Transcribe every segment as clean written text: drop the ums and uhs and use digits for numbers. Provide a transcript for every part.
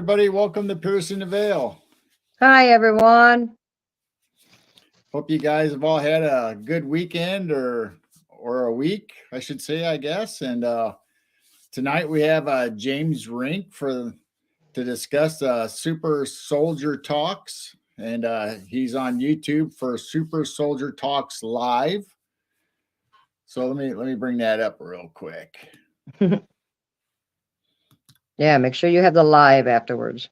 everybody. Welcome to Piercing the Veil. Hi, everyone. Hope you guys have all had a good weekend or a week, I should say, I guess. And tonight we have James Rink to discuss Super Soldier Talks, and he's on YouTube for Super Soldier Talks Live. So let me bring that up real quick. Yeah, make sure you have the live afterwards.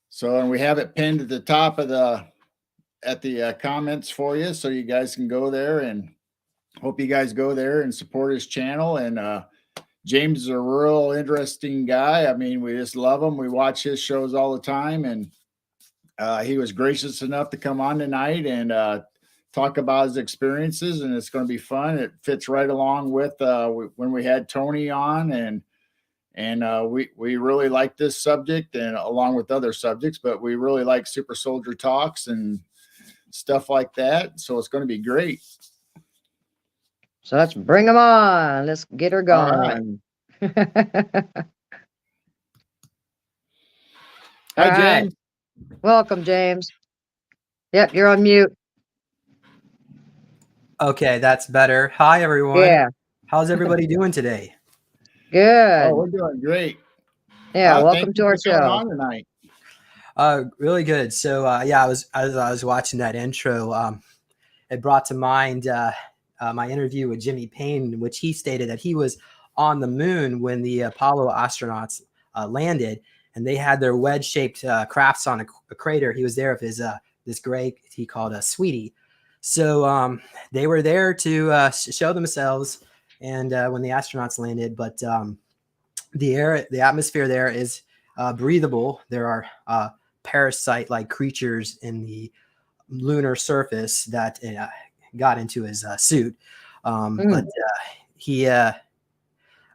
So, and we have it pinned at the top of the comments for you, so you guys can go there, and hope you guys go there and support his channel. And James is a real interesting guy. I mean, we just love him. We watch his shows all the time, and he was gracious enough to come on tonight and talk about his experiences, and it's going to be fun. It fits right along with when we had Tony on, and we really like this subject, and along with other subjects, but we really like Super Soldier Talks and stuff like that. So it's going to be great. So let's bring them on. Let's get her going. Hi, James. Welcome, James. Yep, you're on mute. Okay, that's better. Hi, everyone. Yeah. How's everybody doing today? Good. Oh, we're doing great. Yeah, welcome to our show. On tonight. Really good. So, yeah, as I was watching that intro, it brought to mind my interview with Jimmy Payne, in which he stated that he was on the moon when the Apollo astronauts landed, and they had their wedge-shaped crafts on a crater. He was there with his this gray he called a Sweetie. So they were there to show themselves, and when the astronauts landed, but the atmosphere there is breathable. There are parasite-like creatures in the lunar surface that got into his suit, but he had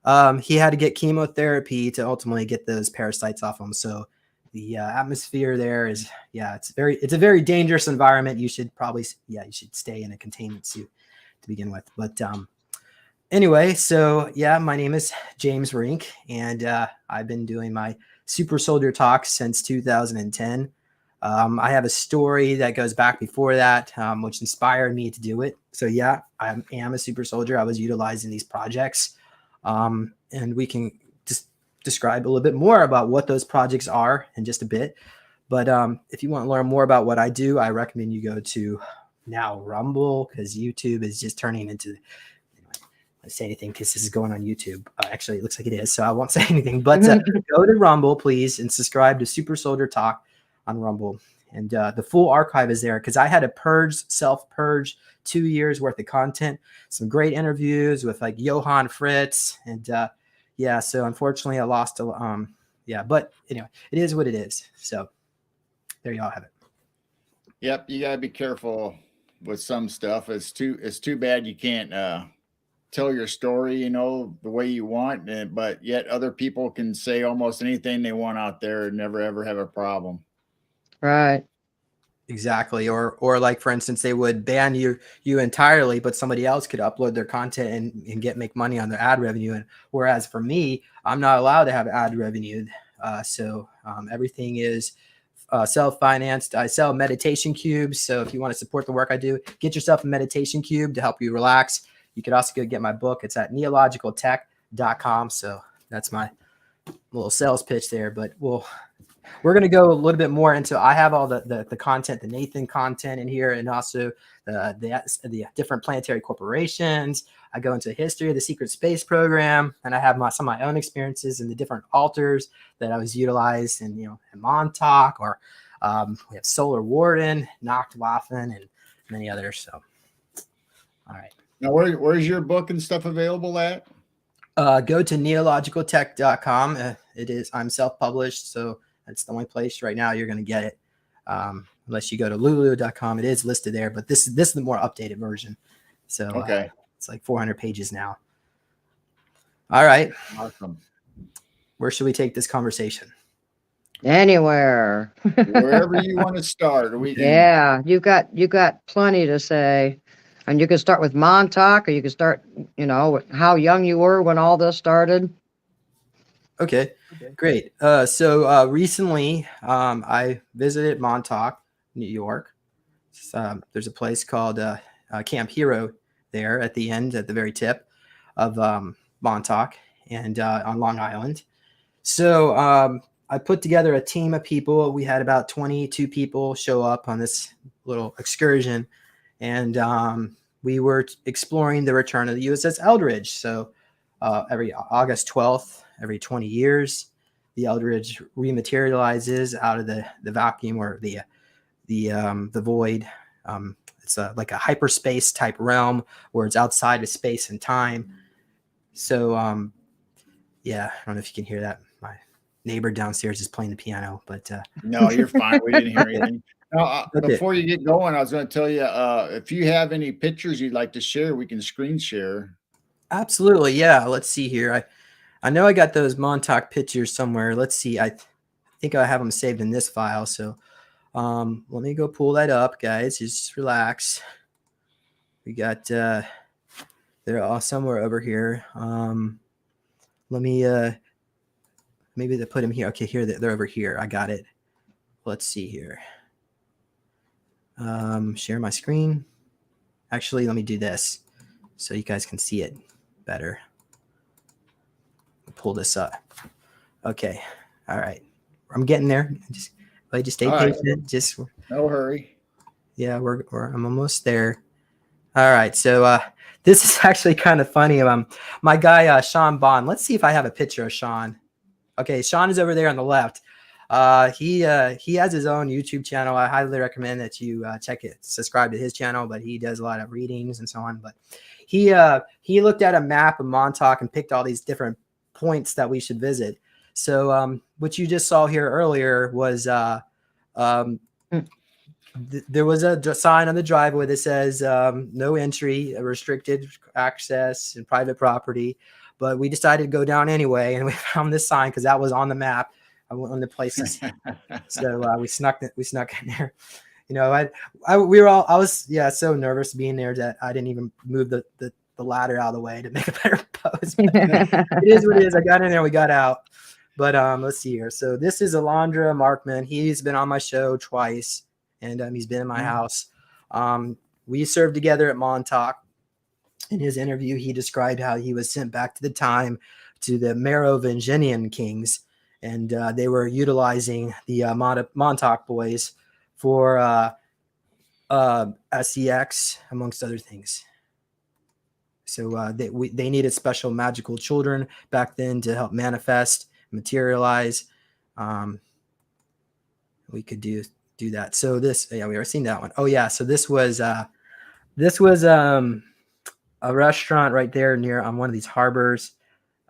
to get chemotherapy to ultimately get those parasites off him. So the atmosphere there is, it's a very dangerous environment. You should stay in a containment suit to begin with. But anyway, so yeah, my name is James Rink, and I've been doing my Super Soldier Talks since 2010. I have a story that goes back before that, which inspired me to do it. So yeah, I am a super soldier. I was utilized in these projects, and we can just describe a little bit more about what those projects are in just a bit. But if you want to learn more about what I do, I recommend you go to now Rumble, because YouTube is just turning into. I say anything because this is going on YouTube. Actually, it looks like it is, so I won't say anything. But go to Rumble, please, and subscribe to Super Soldier Talk on Rumble. And the full archive is there, because I had to self-purge 2 years worth of content, some great interviews with like Johann Fritz. And so unfortunately I lost but anyway, it is what it is. So there you all have it. Yep, you gotta be careful with some stuff. It's too bad you can't tell your story, the way you want, but yet other people can say almost anything they want out there and never ever have a problem. Right. Exactly. Or like, for instance, they would ban you entirely, but somebody else could upload their content and make money on their ad revenue. And whereas for me, I'm not allowed to have ad revenue. So everything is self-financed. I sell meditation cubes. So if you want to support the work I do, get yourself a meditation cube to help you relax. You could also go get my book. It's at neologicaltech.com. So that's my little sales pitch there, but we're going to go a little bit more into, I have all the content, the Nathan content in here, and also the different planetary corporations. I go into history of the secret space program, and I have some of my own experiences in the different altars that I was utilized in, in Montauk, or we have Solar Warden, Nachtwaffen, and many others. So, all right. Now, where's your book and stuff available at? Go to neologicaltech.com. I'm self-published, so that's the only place right now you're going to get it. Unless you go to lulu.com, it is listed there, but this is the more updated version. So okay. It's like 400 pages now. All right. Awesome. Where should we take this conversation? Anywhere. Wherever you want to start. Yeah, you got plenty to say. And you can start with Montauk, or you can start, with how young you were when all this started. Okay. Great. Recently, I visited Montauk, New York. There's a place called Camp Hero there at the end, at the very tip of Montauk and on Long Island. So I put together a team of people. We had about 22 people show up on this little excursion, and we were exploring the return of the USS Eldridge. So every August 12th, every 20 years, the Eldridge rematerializes out of the vacuum or the void. It's like a hyperspace type realm where it's outside of space and time. So yeah, I don't know if you can hear that. My neighbor downstairs is playing the piano, but No, you're fine. We didn't hear anything. Now, Okay. before you get going, I was going to tell you if you have any pictures you'd like to share, we can screen share. Absolutely, yeah. Let's see here. I know I got those Montauk pictures somewhere. Let's see. I think I have them saved in this file. So let me go pull that up, guys. Just relax. We got they're all somewhere over here. Let me maybe they put them here. Okay, here they're over here. I got it. Let's see here. Share my screen. Actually, let me do this so you guys can see it better. Pull this up. Okay. All right. I'm getting there. Just stay patient. Just no hurry. Yeah, I'm almost there. All right. So this is actually kind of funny. My guy Sean Bond. Let's see if I have a picture of Sean. Okay, Sean is over there on the left. He has his own YouTube channel. I highly recommend that you check it, subscribe to his channel. But he does a lot of readings and so on. But he looked at a map of Montauk and picked all these different points that we should visit. So what you just saw here earlier was there was a sign on the driveway that says no entry, restricted access, and private property. But we decided to go down anyway, and we found this sign because that was on the map. On the places, so we snuck in there. You know, I was so nervous being there that I didn't even move the ladder out of the way to make a better pose. It is what it is. I got in there, we got out. But let's see here. So this is Alondra Markman. He's been on my show twice, and he's been in my house. We served together at Montauk. In his interview, he described how he was sent back to the time to the Merovingian kings. And they were utilizing the Montauk boys for SEX, amongst other things. So they needed special magical children back then to help manifest, materialize. We could do that. So this, we already seen that one. Oh yeah. So this was a restaurant right there near on one of these harbors.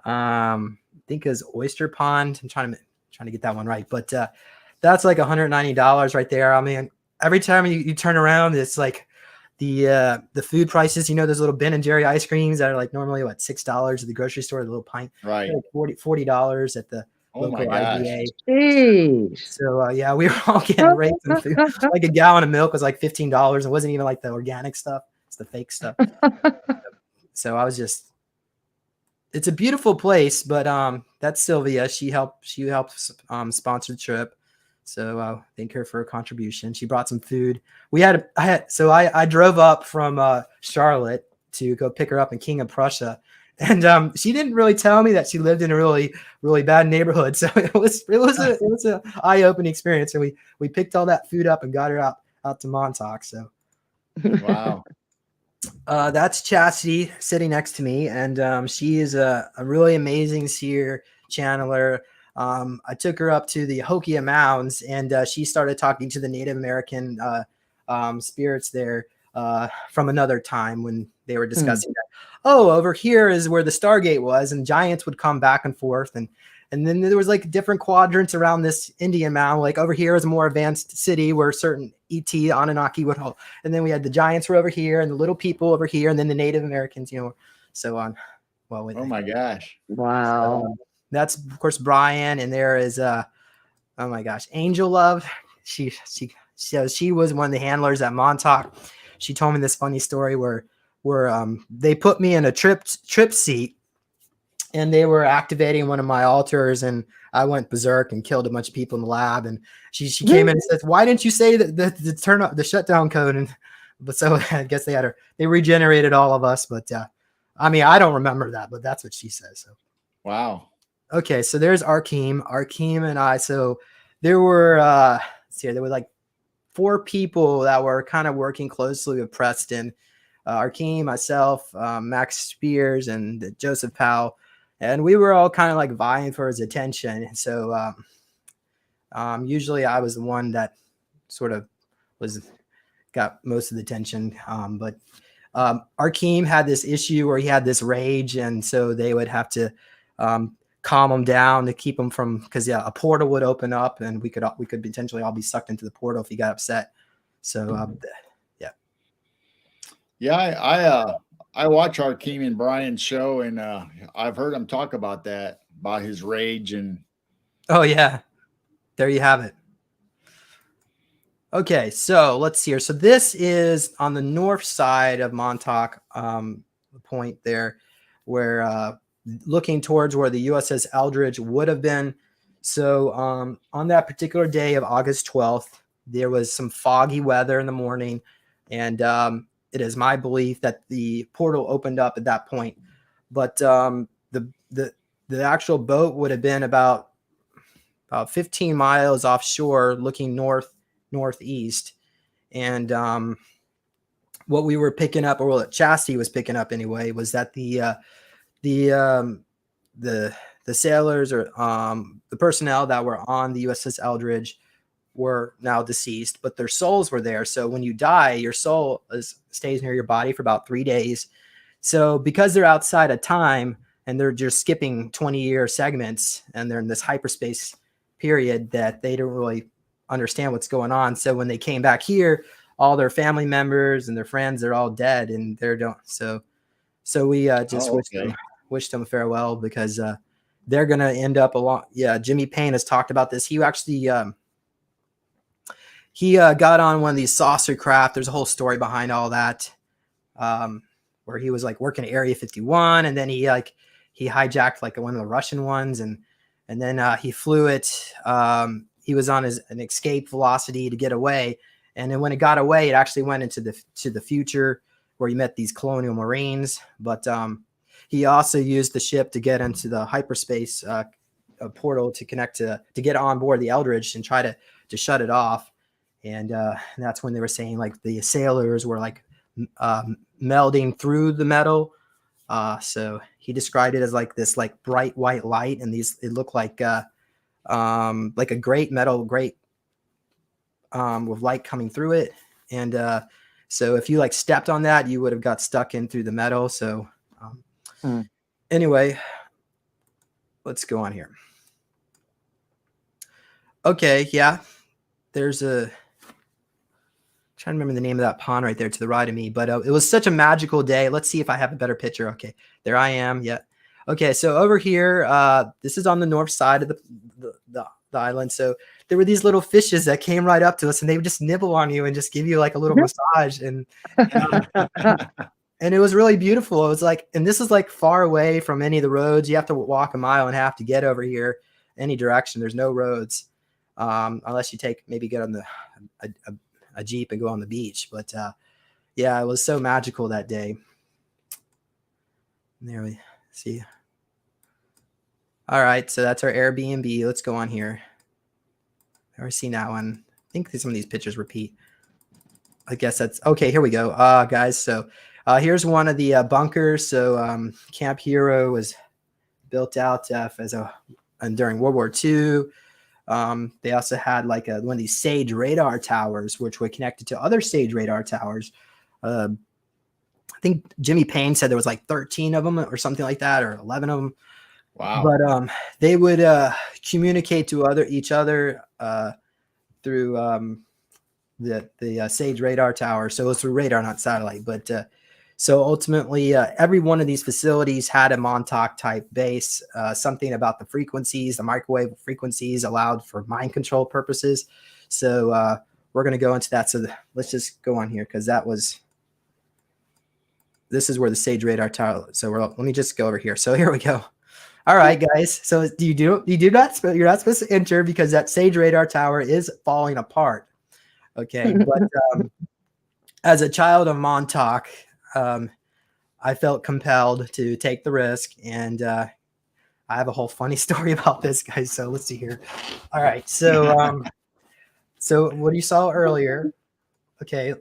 I think is Oyster Pond. I'm trying to get that one right, but that's like $190 right there. I mean, every time you turn around, it's like the food prices. You know, those little Ben and Jerry ice creams that are like normally what $6 at the grocery store, the little pint, right? Like $40 at the local IGA. Jeez. So yeah, we were all getting raped in food. Like a gallon of milk was like $15. It wasn't even like the organic stuff; it's the fake stuff. So I was just. It's a beautiful place, but that's Sylvia. She helped sponsor the trip. So thank her for her contribution. She brought some food. I drove up from Charlotte to go pick her up in King of Prussia. And she didn't really tell me that she lived in a really, really bad neighborhood. So it was an eye-opening experience. And we picked all that food up and got her out to Montauk. So wow. That's Chastity sitting next to me, and she is a really amazing seer channeler. I took her up to the Hokia Mounds, and she started talking to the Native American spirits there from another time when they were discussing that. Oh, over here is where the Stargate was, and giants would come back and forth, and then there was like different quadrants around this Indian mound. Like over here is a more advanced city where certain ET Anunnaki would hold. And then we had the giants were over here and the little people over here. And then the Native Americans, so on. Well, oh my gosh. Wow. So, that's of course, Brian. And there is, oh my gosh, Angel Love. She was one of the handlers at Montauk. She told me this funny story where they put me in a trip seat. and they were activating one of my altars, and I went berserk and killed a bunch of people in the lab. And she came in and says, "Why didn't you say the turn up the shutdown code?" And but so I guess they regenerated all of us. But I mean, I don't remember that, but that's what she says. So Wow. okay, so there's Arkeem and I. So there were let's see, there were like 4 people that were kind of working closely with Preston. Arkeem, myself, Max Spears, and Joseph Powell. And we were all kind of like vying for his attention. And so usually I was the one that sort of got most of the attention. But Arkeem had this issue where he had this rage. And so they would have to calm him down to keep him from, because a portal would open up and we could potentially all be sucked into the portal if he got upset. So I watch Arkeem and Brian's show, and I've heard him talk about that, about his rage. And oh yeah, there you have it. Okay, so let's see here. So this is on the north side of Montauk Point there, where looking towards where the USS Eldridge would have been. So on that particular day of August 12th, there was some foggy weather in the morning, and it is my belief that the portal opened up at that point. But the actual boat would have been about 15 miles offshore, looking northeast. And what we were picking up, or what Chastity was picking up anyway, was that the sailors or the personnel that were on the USS Eldridge were now deceased, but their souls were there. So when you die, your soul stays near your body for about 3 days. So because they're outside of time and they're just skipping 20-year segments and they're in this hyperspace period that they don't really understand what's going on. So when they came back here, all their family members and their friends, they're all dead, and they're don't. So we just wished them farewell, because they're going to end up along. Yeah. Jimmy Payne has talked about this. He actually, he got on one of these saucer craft. There's a whole story behind all that, where he was like working at Area 51, and then he hijacked like one of the Russian ones, and then he flew it. He was on an escape velocity to get away, and then when it got away, it actually went into the future where he met these colonial Marines. But he also used the ship to get into the hyperspace portal to connect to get on board the Eldridge and try to shut it off. And that's when they were saying like the sailors were like melding through the metal. So he described it as like this like bright white light, and it looked like a great metal grate with light coming through it. And so if you like stepped on that, you would have got stuck in through the metal. So anyway, let's go on here. Okay, yeah, there's trying to remember the name of that pond right there to the right of me, but it was such a magical day. Let's see if I have a better picture. Okay, there I am. Yeah. Okay, so over here, this is on the north side of the island. So there were these little fishes that came right up to us, and they would just nibble on you and just give you like a little massage, and it was really beautiful. It was like, and this is like far away from any of the roads. You have to walk 1.5 miles to get over here any direction. There's no roads, unless you get on a Jeep and go on the beach. But yeah, it was so magical that day. There we see. All right, so that's our Airbnb. Let's go on here. I've already seen that one. I think some of these pictures repeat. I guess that's okay. Here we go, guys. So here's one of the bunkers. So Camp Hero was built out during World War II. They also had like one of these Sage radar towers, which were connected to other Sage radar towers. I think Jimmy Payne said there was like 13 of them or something like that, or 11 of them. Wow. But they would communicate to each other through the Sage radar tower. So it was through radar, not satellite. But so ultimately, every one of these facilities had a Montauk type base. Something about the frequencies, the microwave frequencies, allowed for mind control purposes. So we're going to go into that. So let's just go on here, because this is where the Sage radar tower. So let me just go over here. So here we go. All right, guys. So you're not supposed to enter because that Sage radar tower is falling apart. Okay, but as a child of Montauk, I felt compelled to take the risk, and I have a whole funny story about this, guys. So let's see here. All right, so what you saw earlier. Okay,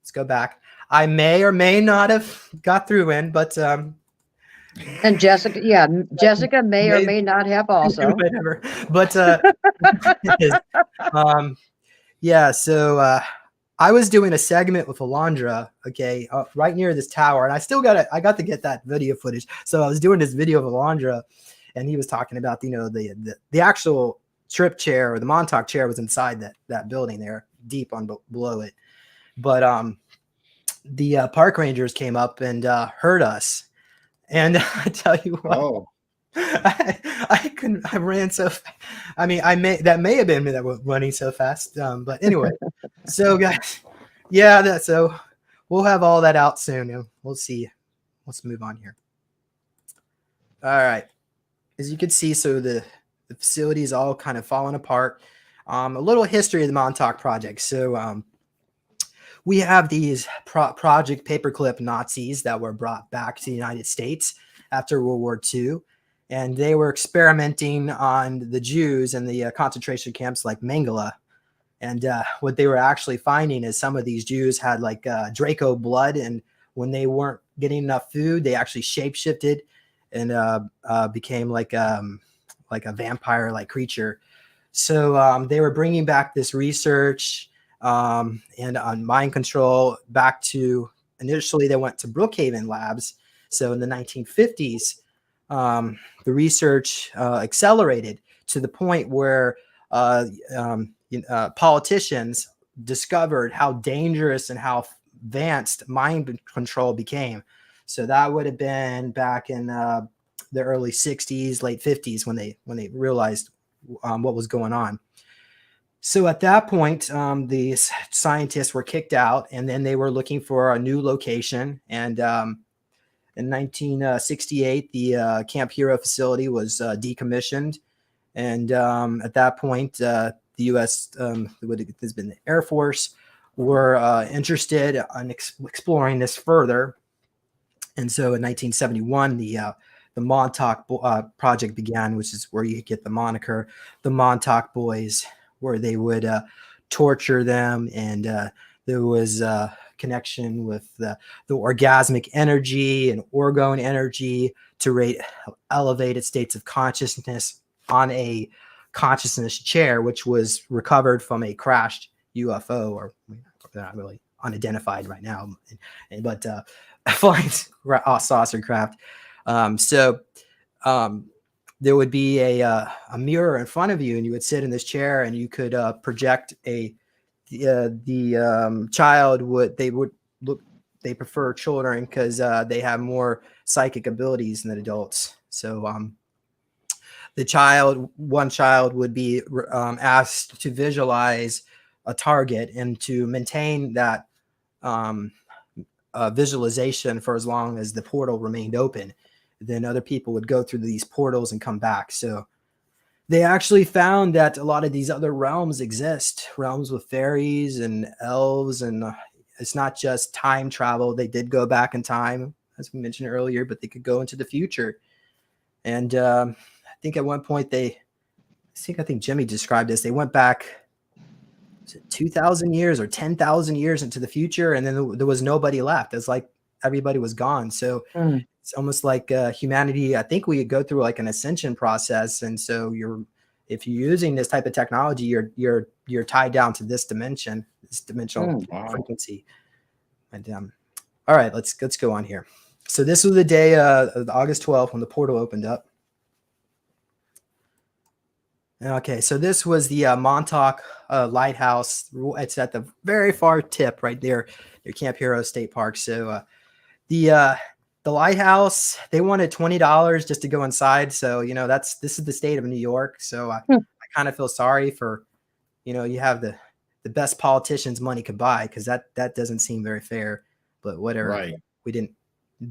let's go back. I may or may not have got through in, but And Jessica may or may not have also. whatever. But yeah, so I was doing a segment with Alondra, okay, right near this tower, and I got to get that video footage. So I was doing this video of Alondra, and he was talking about, the actual trip chair, or the Montauk chair, was inside that building there, deep on below it. But the park rangers came up and heard us, and I tell you what. Oh, I ran so I mean, that may have been me that was running so fast. But anyway, so guys, yeah, so we'll have all that out soon, and we'll see. Let's move on here. All right. As you can see, so the facility is all kind of falling apart. A little history of the Montauk Project. So we have these Project Paperclip Nazis that were brought back to the United States after World War II. And they were experimenting on the Jews in the concentration camps like Mengele. And what they were actually finding is some of these Jews had like Draco blood. And when they weren't getting enough food, they actually shapeshifted and became like a vampire-like creature. So they were bringing back this research and on mind control back to, initially they went to Brookhaven Labs. So in the 1950s, the research accelerated to the point where politicians discovered how dangerous and how advanced mind control became. So that would have been back in the early 60s, late 50s when they realized what was going on. So at that point, these scientists were kicked out, and then they were looking for a new location. And in 1968, the Camp Hero facility was decommissioned. And at that point, the U.S., has been the Air Force, were interested in exploring this further. And so in 1971, the Montauk Project began, which is where you get the moniker, the Montauk Boys, where they would torture them. And there was connection with the orgasmic energy and orgone energy to rate elevated states of consciousness on a consciousness chair, which was recovered from a crashed UFO, or not really unidentified right now, but flying saucer craft. So there would be a mirror in front of you, and you would sit in this chair, and you could project the child they prefer children because they have more psychic abilities than adults. So one child would be asked to visualize a target and to maintain that visualization for as long as the portal remained open. Then other people would go through these portals and come back. So they actually found that a lot of these other realms exist, realms with fairies and elves, and it's not just time travel. They did go back in time, as we mentioned earlier, but they could go into the future. And I think at one point I think Jimmy described this. They went back 2,000 years or 10,000 years into the future, and then there was nobody left. It's like everybody was gone. So it's almost like humanity. I think we go through like an ascension process, and so if you're using this type of technology, you're tied down to this dimension, this dimensional frequency. And all right, let's go on here. So this was the day, August 12th, when the portal opened up. Okay, so this was the Montauk Lighthouse. It's at the very far tip right there near Camp Hero State Park. So the lighthouse, they wanted $20 just to go inside. So, this is the state of New York. So I kind of feel sorry for, you have the best politicians money could buy, because that doesn't seem very fair, but whatever. right. We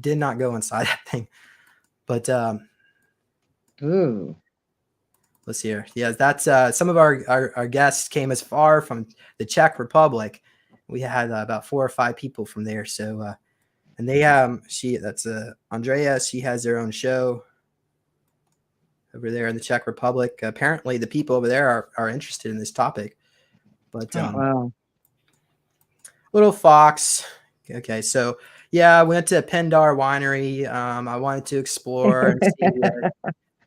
did not go inside that thing. But Ooh. let's see here. Yeah, that's some of our guests came as far from the Czech Republic. We had about 4 or 5 people from there. So and they that's Andrea. She has their own show over there in the Czech Republic. Apparently, the people over there are interested in this topic. But Wow. Little Fox. Okay, so yeah, I went to Pendar Winery. I wanted to explore and see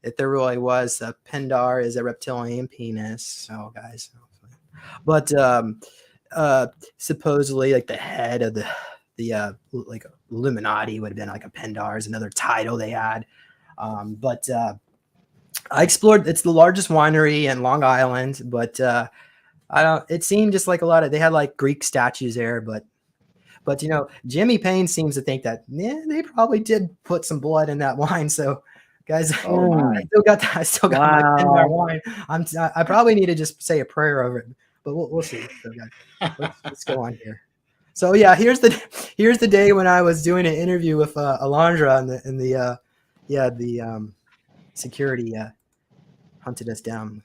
if there really was a Pendar is a reptilian penis. So guys, but supposedly like the head of the like Illuminati would have been like a Pendar is another title they had. But I explored. It's the largest winery in Long Island, but I don't. It seemed just like a lot of they had like Greek statues there, but you know, Jimmy Payne seems to think that they probably did put some blood in that wine. So, guys, Oh my. I still got my Pendar Wow. wine. I probably need to just say a prayer over it, but we'll see. So, guys, let's go on here. So yeah, here's the day when I was doing an interview with Alondra and the security hunted us down.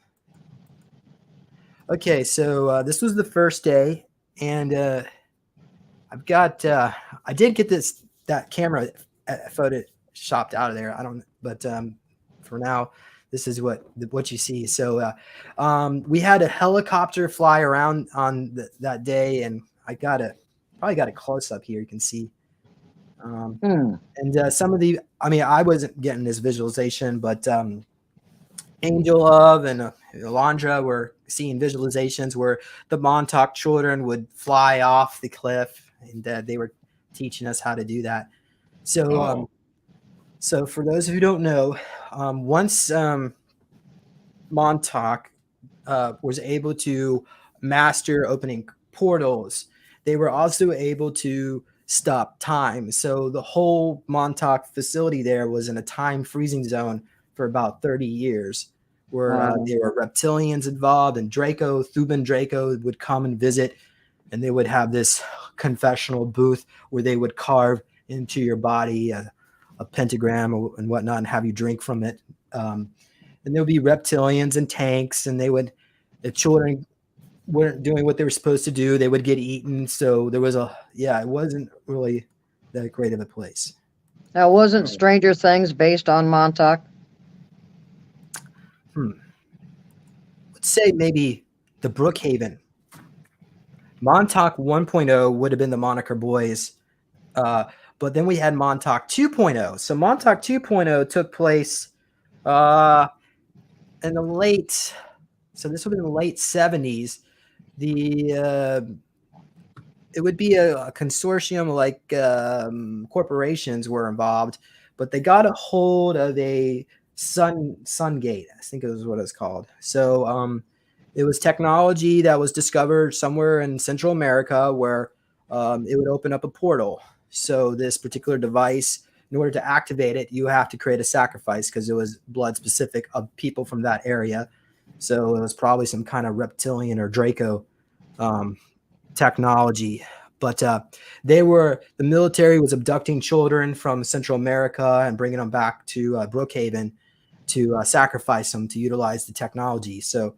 Okay, so this was the first day, and I've got I did get that camera photo shopped out of there. I don't, but for now, this is what you see. So we had a helicopter fly around on that day, and I probably got a close up here. You can see. And some of I wasn't getting this visualization, but Angel Love and Alondra were seeing visualizations where the Montauk children would fly off the cliff, and they were teaching us how to do that. So, so for those who don't know, once Montauk was able to master opening portals, they were also able to stop time. So the whole Montauk facility there was in a time freezing zone for about 30 years, where there were reptilians involved, and Thuban Draco would come and visit, and they would have this confessional booth where they would carve into your body a pentagram and whatnot and have you drink from it. And there would be reptilians and tanks, and if children weren't doing what they were supposed to do, they would get eaten. So there was it wasn't really that great of a place. Now, wasn't Stranger Things based on Montauk? Let's say maybe the Brookhaven. Montauk 1.0 would have been the Moniker Boys. But then we had Montauk 2.0. So Montauk 2.0 took place in the late, so this would be in the late 70s. It would be a consortium, like corporations were involved, but they got a hold of a Sungate, I think it was what it's called. So it was technology that was discovered somewhere in Central America where it would open up a portal. So this particular device, in order to activate it, you have to create a sacrifice because it was blood specific of people from that area. So it was probably some kind of reptilian or Draco technology. But the military was abducting children from Central America and bringing them back to Brookhaven to sacrifice them to utilize the technology. So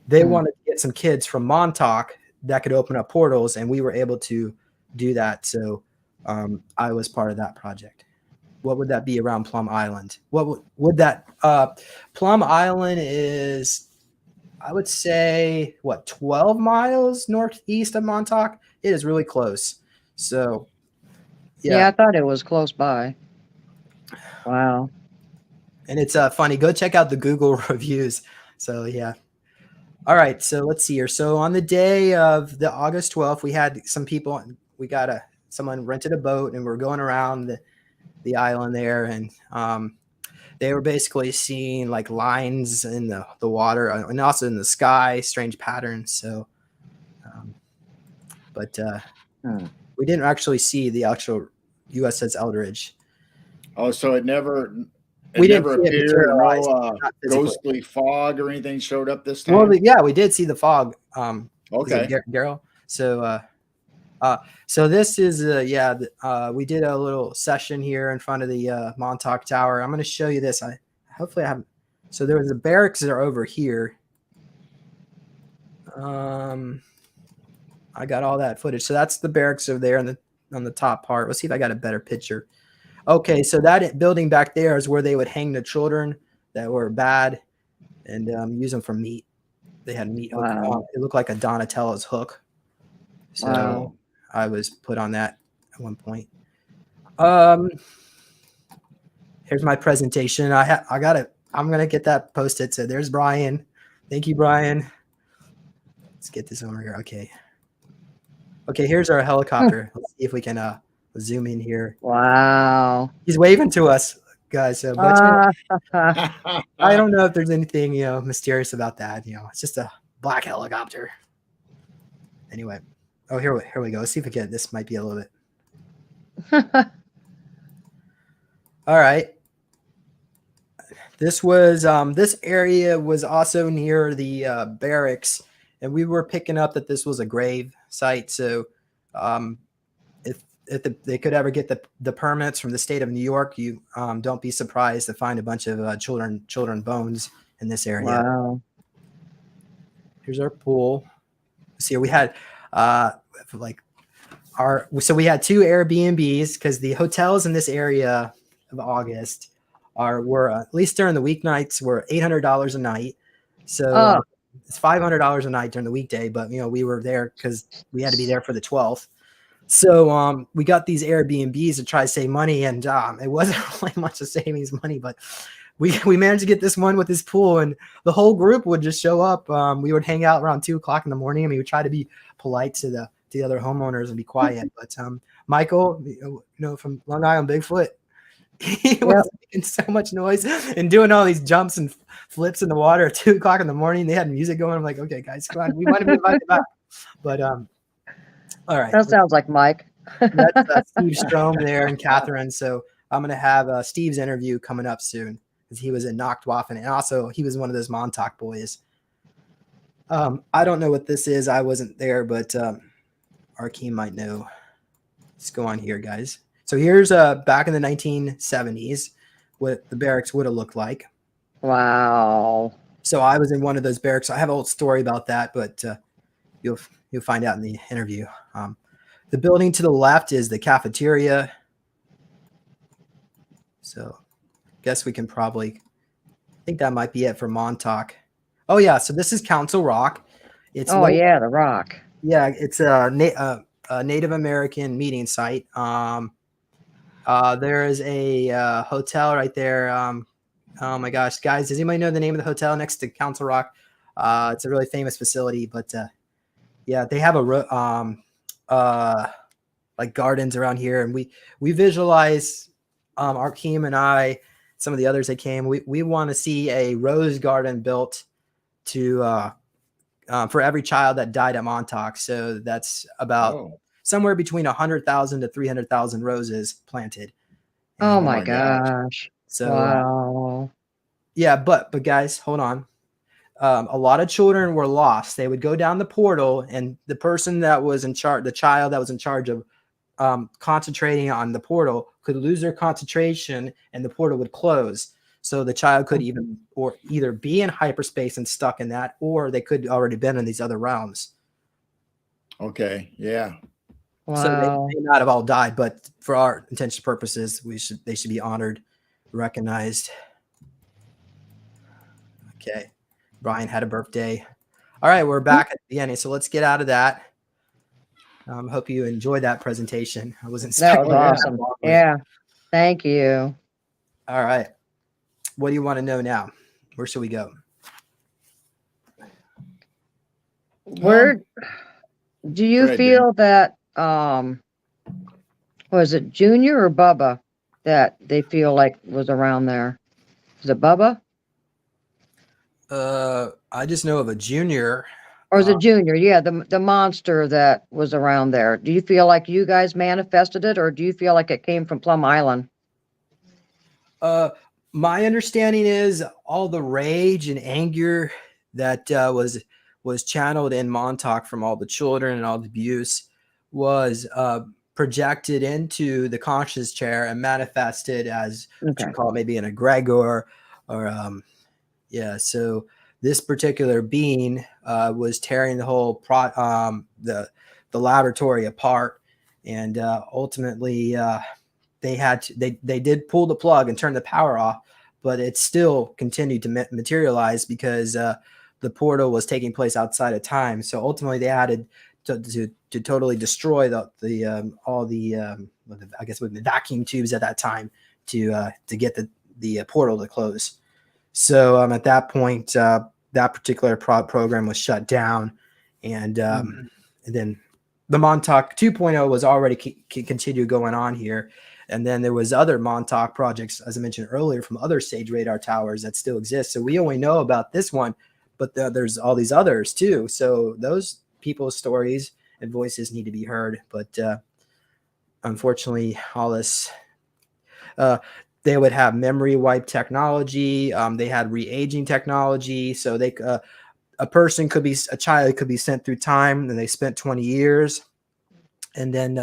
they wanted to get some kids from Montauk that could open up portals, and we were able to do that. So I was part of that project. What would that be around Plum Island? What would that Plum Island is, I would say, 12 miles northeast of Montauk? It is really close. So, Yeah, I thought it was close by. Wow. And it's funny. Go check out the Google reviews. So, yeah. All right. So, let's see here. So, on the day of the August 12th, we had some people. We got someone rented a boat, and we're going around the island there. And they were basically seeing like lines in the water and also in the sky, strange patterns. So, but we didn't actually see the actual USS Eldridge. Oh, so it never didn't appeared. materialize, No ghostly fog or anything showed up this time. Well, yeah, we did see the fog. Okay. Garrel. So So this is we did a little session here in front of the Montauk Tower. I'm going to show you this. Hopefully I haven't. So there was the barracks that are over here. I got all that footage. So that's the barracks over there on the top part. Let's see if I got a better picture. Okay, so that building back there is where they would hang the children that were bad and use them for meat. They had meat hook. Wow. It looked like a Donatello's hook. So Wow. I was put on that at one point. Here's my presentation. I got it. I'm gonna get that posted. So there's Brian. Thank you, Brian. Let's get this over here. Okay. Okay, here's our helicopter. Let's see if we can zoom in here. Wow. He's waving to us, guys. So, but I don't know if there's anything mysterious about that. It's just a black helicopter. Anyway, oh here we go. Let's see if we can. This might be a little bit. All right. This was this area was also near the barracks, and we were picking up that this was a grave site. So if they could ever get the permits from the state of New York, you don't be surprised to find a bunch of children bones in this area. Wow. Here's our pool. See, we had so we had 2 Airbnbs because the hotels in this area of August were at least during the weeknights were $800 a night. So it's $500 a night during the weekday, but we were there because we had to be there for the 12th. So we got these Airbnbs to try to save money, and it wasn't really much of saving money, but we managed to get this one with this pool, and the whole group would just show up. We would hang out around 2:00 in the morning, and we would try to be polite to the other homeowners and be quiet. But Michael, from Long Island Bigfoot, he was making so much noise and doing all these jumps and flips in the water at 2:00 in the morning. They had music going. I'm like, okay, guys, come on. We want to be invited back. But all right. That sounds like Mike. That's Steve Strom there and Catherine. So I'm going to have Steve's interview coming up soon because he was in Nachtwaffen, and also he was one of those Montauk boys. I don't know what this is. I wasn't there, but Arkeem might know. Let's go on here, guys. So here's back in the 1970s what the barracks would have looked like. Wow. So I was in one of those barracks. I have an old story about that, but you'll find out in the interview. The building to the left is the cafeteria. So I guess we can I think that might be it for Montauk. Oh yeah, so this is Council Rock. It's the Rock. Yeah, it's a Native American meeting site. There is a hotel right there. Oh my gosh, guys, does anybody know the name of the hotel next to Council Rock? It's a really famous facility, but yeah, they have like gardens around here, and we visualize Arkeem and I, some of the others that came. We want to see a rose garden built to for every child that died at Montauk. So that's about somewhere between 100,000 to 300,000 roses planted. Oh my gosh. So wow. Yeah, but guys, hold on. A lot of children were lost. They would go down the portal, and the person that was in charge, the child that was in charge of concentrating on the portal, could lose their concentration, and the portal would close. So the child could either be in hyperspace and stuck in that, or they could already been in these other realms. Okay. Yeah. Wow. So they may not have all died, but for our intention purposes, they should be honored, recognized. Okay. Brian had a birthday. All right, we're back at the beginning, so let's get out of that. Hope you enjoyed that presentation. I wasn't. That was awesome. Yeah. Thank you. All right. What do you want to know now? Where should we go? Where do you feel that was it Junior or Bubba that they feel like was around there? Is it Bubba? I just know of a Junior. Or is it Junior? Yeah, the monster that was around there. Do you feel like you guys manifested it, or do you feel like it came from Plum Island? My understanding is all the rage and anger that was channeled in Montauk from all the children and all the abuse was projected into the conscious chair and manifested as what Okay. you call maybe an egregor or yeah. So this particular being was tearing the whole the laboratory apart, and ultimately they did pull the plug and turn the power off, but it still continued to materialize because the portal was taking place outside of time. So ultimately, they had to totally destroy all the I guess with the vacuum tubes at that time to get the portal to close. So at that point, that particular program was shut down, and then the Montauk 2.0 was already continued going on here. And then there was other Montauk projects, as I mentioned earlier, from other Sage radar towers that still exist. So we only know about this one, but there's all these others too. So those people's stories and voices need to be heard. But unfortunately, all this, they would have memory wipe technology. They had re-aging technology. So a child could be sent through time, and they spent 20 years. And then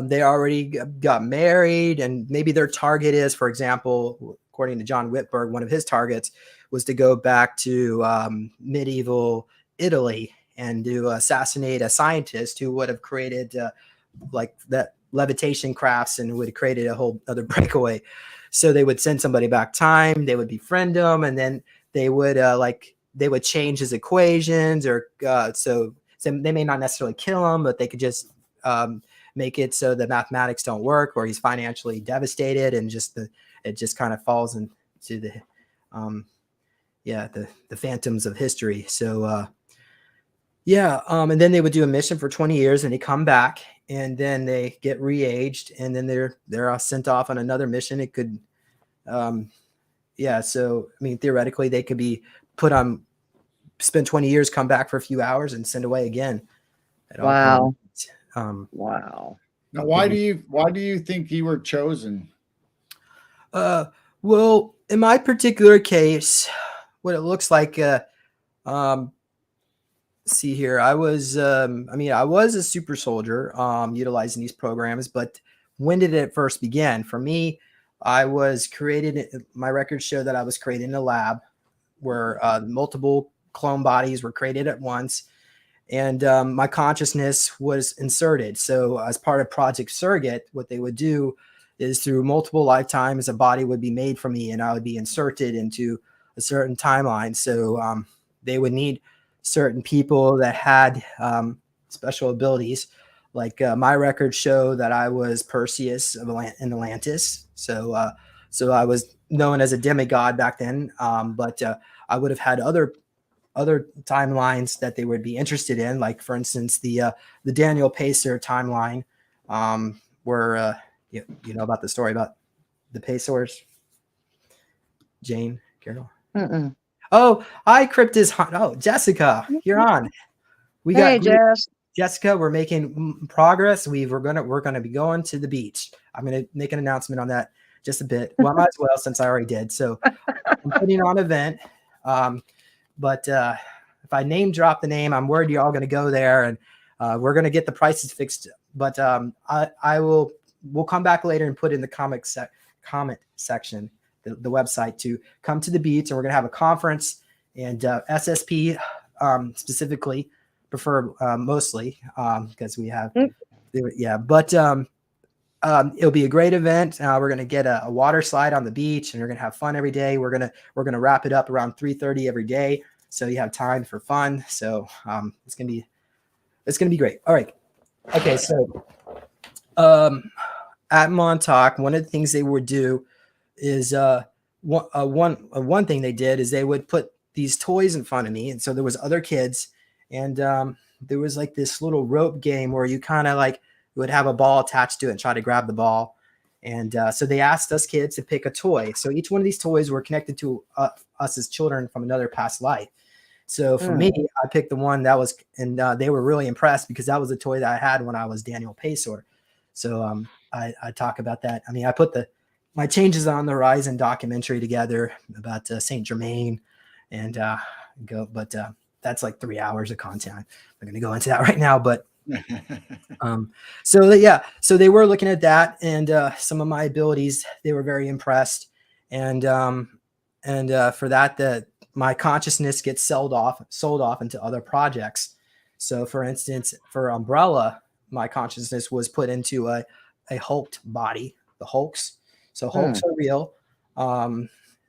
they already got married, and maybe their target is, for example, according to John Whitberg, one of his targets was to go back to medieval Italy and to assassinate a scientist who would have created like that levitation crafts and would have created a whole other breakaway. So they would send somebody back time, they would befriend him, and then they would they would change his equations, or so they may not necessarily kill him, but they could just make it so the mathematics don't work, or he's financially devastated, and it just kind of falls into the the phantoms of history. So and then they would do a mission for 20 years, and they come back, and then they get re-aged, and then they're sent off on another mission. It could so I mean, theoretically they could be put on, spend 20 years, come back for a few hours, and send away again. Wow. Wow. Now, why do you think you were chosen? Well, in my particular case, what it looks like, see here, I was a super soldier, utilizing these programs, but when did it first begin? For me, I was created, my records show that I was created in a lab where multiple clone bodies were created at once, and my consciousness was inserted. So as part of Project Surrogate, what they would do is through multiple lifetimes, a body would be made for me, and I would be inserted into a certain timeline. So they would need certain people that had special abilities. Like my records show that I was Perseus in Atlantis. So I was known as a demigod back then, but I would have had other timelines that they would be interested in, like for instance the Daniel Pacer timeline, where you know about the story about the Pacers, Jane, Carol. Mm-mm. Oh, hi, Cryptis. Oh, Jessica, you're on. Hey, Jess. Jessica, we're making progress. We're gonna be going to the beach. I'm gonna make an announcement on that just a bit. Well, I might as well, since I already did. So I'm putting on an event. But if I name drop the name, I'm worried you're all gonna go there, and we're gonna get the prices fixed. But we'll come back later and put in the comment section, the website, to come to the beach, and we're gonna have a conference, and SSP specifically prefer mostly because we have but it'll be a great event. We're gonna get a water slide on the beach, and we're gonna have fun every day. We're gonna wrap it up around 3:30 every day, so you have time for fun. So it's gonna be great. All right, okay. So at Montauk, one of the things they would do is one thing they did is they would put these toys in front of me, and so there was other kids, and there was like this little rope game where you kind of like would have a ball attached to it and try to grab the ball. And so they asked us kids to pick a toy. So each one of these toys were connected to us as children from another past life. So for me, I picked the one that was, and they were really impressed because that was the toy that I had when I was Daniel Pacer. So I talk about that. I mean, I put my Changes on the Horizon documentary together about Saint Germain, and but that's like 3 hours of content. I'm going to go into that right now, but So they were looking at that, and some of my abilities, they were very impressed, and for that my consciousness gets sold off into other projects. So for instance, for Umbrella, my consciousness was put into a hulked body, the Hulks. So Hulks are real.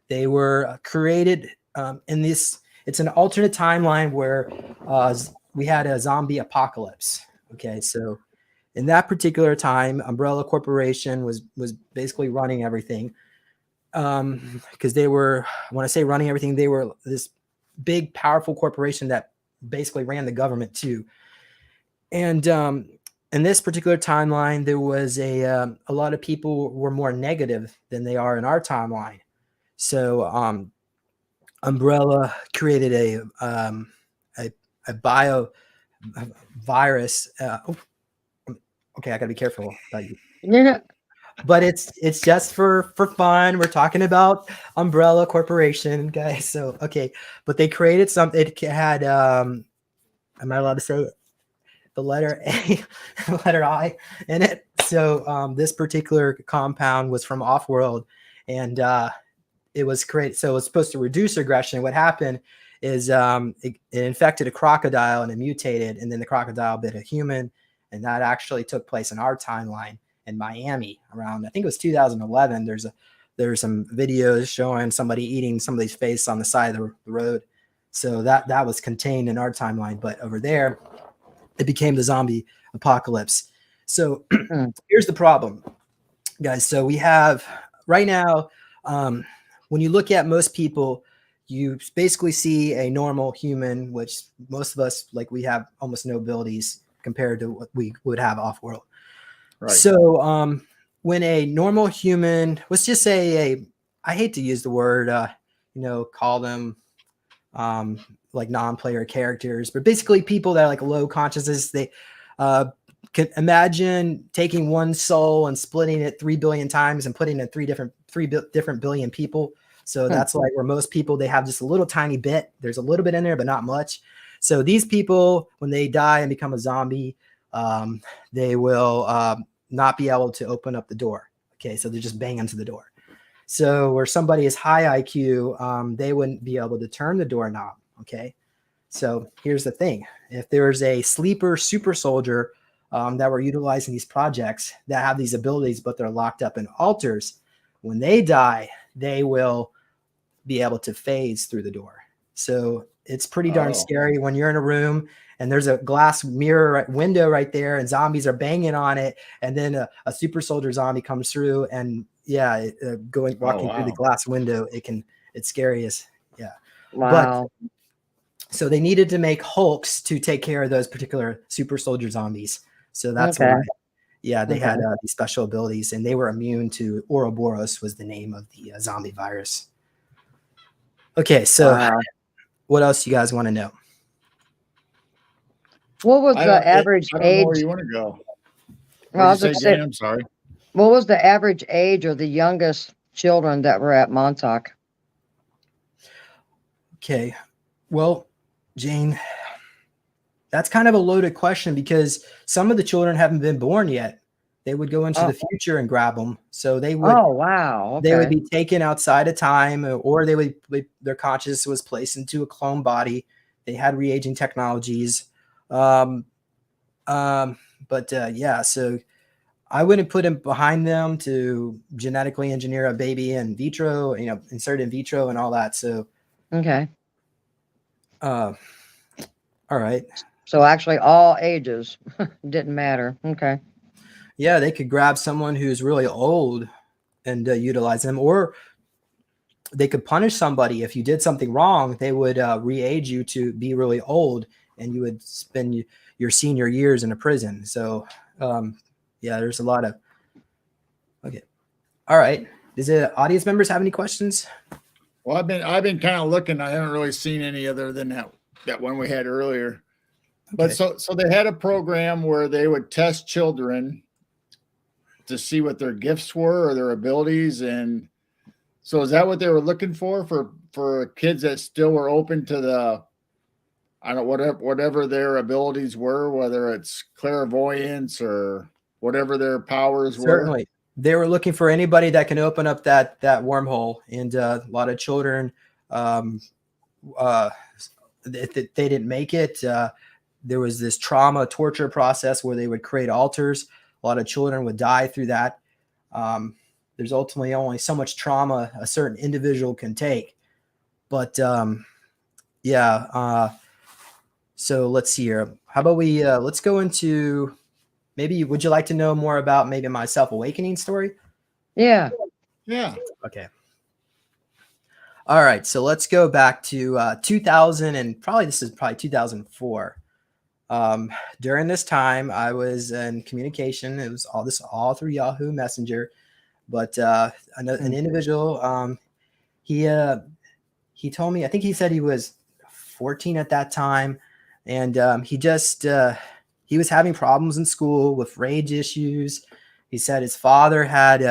They were created in this. It's an alternate timeline where we had a zombie apocalypse. Okay, so in that particular time, Umbrella Corporation was basically running everything. Because they were, when I say running everything, they were this big, powerful corporation that basically ran the government too. And in this particular timeline, there was a lot of people were more negative than they are in our timeline. So Umbrella created a bio virus. Okay, I gotta be careful about you. Yeah. But it's just for fun. We're talking about Umbrella Corporation, guys. So okay, but they created something. It had am I allowed to say it? The letter A, the letter I in it. So this particular compound was from Offworld, and it was created. So it was supposed to reduce aggression. What happened is it infected a crocodile and it mutated, and then the crocodile bit a human, and that actually took place in our timeline in Miami around, I think it was 2011. There's some videos showing somebody eating somebody's face on the side of the road. So that was contained in our timeline, but over there, it became the zombie apocalypse. So here's the problem, guys. So we have right now, when you look at most people, you basically see a normal human, which most of us, like, we have almost no abilities compared to what we would have off world. Right. So when a normal human, let's just say I hate to use the word, call them like non-player characters, but basically people that are like low consciousness, they can imagine taking one soul and splitting it 3 billion times and putting in 3 different billion people. So that's like where most people, they have just a little tiny bit. There's a little bit in there, but not much. So these people, when they die and become a zombie, they will not be able to open up the door. Okay, so they're just banging to the door. So where somebody is high IQ, they wouldn't be able to turn the doorknob. Okay, so here's the thing: if there's a sleeper super soldier that we're utilizing these projects that have these abilities, but they're locked up in altars, when they die, they will be able to phase through the door. So it's pretty darn scary when you're in a room and there's a glass mirror window right there and zombies are banging on it. And then a super soldier zombie comes through and walking through the glass window. It's scary as, yeah. Wow. But so they needed to make Hulks to take care of those particular super soldier zombies. So that's why, they had these special abilities, and they were immune to Ouroboros was the name of the zombie virus. Okay, so what else you guys want to know? What was the average I don't know age? where you want to go. Well, What did you say, Jane? I'm sorry. What was the average age of the youngest children that were at Montauk? Okay, well, Jane, that's kind of a loaded question because some of the children haven't been born yet. They would go into the future and grab them. So they would. Oh, wow. Okay. They would be taken outside of time, or their consciousness was placed into a clone body. They had re-aging technologies. So I wouldn't put him behind them to genetically engineer a baby in vitro, insert in vitro and all that. So, okay. All right. So actually all ages didn't matter. Okay. Yeah, they could grab someone who's really old and utilize them, or they could punish somebody. If you did something wrong, they would re-age you to be really old, and you would spend your senior years in a prison. So, there's a lot of. Okay, all right. Does the audience members have any questions? Well, I've been kind of looking. I haven't really seen any other than that one we had earlier. Okay. But so they had a program where they would test children to see what their gifts were or their abilities, and so is that what they were looking for kids that still were open to the I don't whatever their abilities were, whether it's clairvoyance or whatever their powers were. Certainly. They were looking for anybody that can open up that wormhole, and a lot of children, they didn't make it. There was this trauma torture process where they would create altars. A lot of children would die through that. There's ultimately only so much trauma a certain individual can take. But so let's see here. How about we let's go into, maybe would you like to know more about maybe my self-awakening story? Yeah. Yeah. Okay. All right. So let's go back to 2000, and this is probably 2004. During this time, I was in communication. It was all through Yahoo Messenger. But an individual, he told me, I think he said he was 14 at that time, and he was having problems in school with rage issues. He said his father had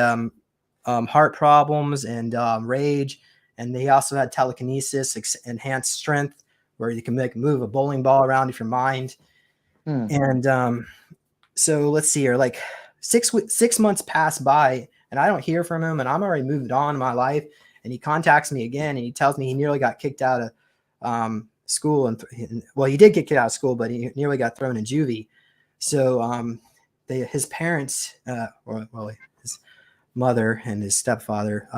heart problems and rage, and they also had telekinesis, enhanced strength, where you can move a bowling ball around with your mind. And so let's see here, like 6 months pass by, and I don't hear from him, and I'm already moved on in my life. And he contacts me again, and he tells me he nearly got kicked out of school. Well, he did get kicked out of school, but he nearly got thrown in juvie. So his parents, his mother and his stepfather,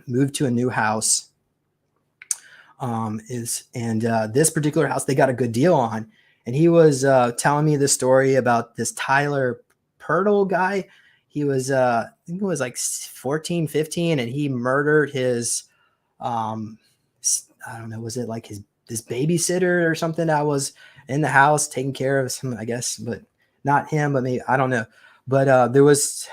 moved to a new house. This particular house they got a good deal on. And he was telling me the story about this Tyler Pirtle guy. He was, I think it was like 14, 15, and he murdered his, I don't know, was it like this babysitter or something that was in the house taking care of some, I guess, but not him, but maybe, I don't know. But there was,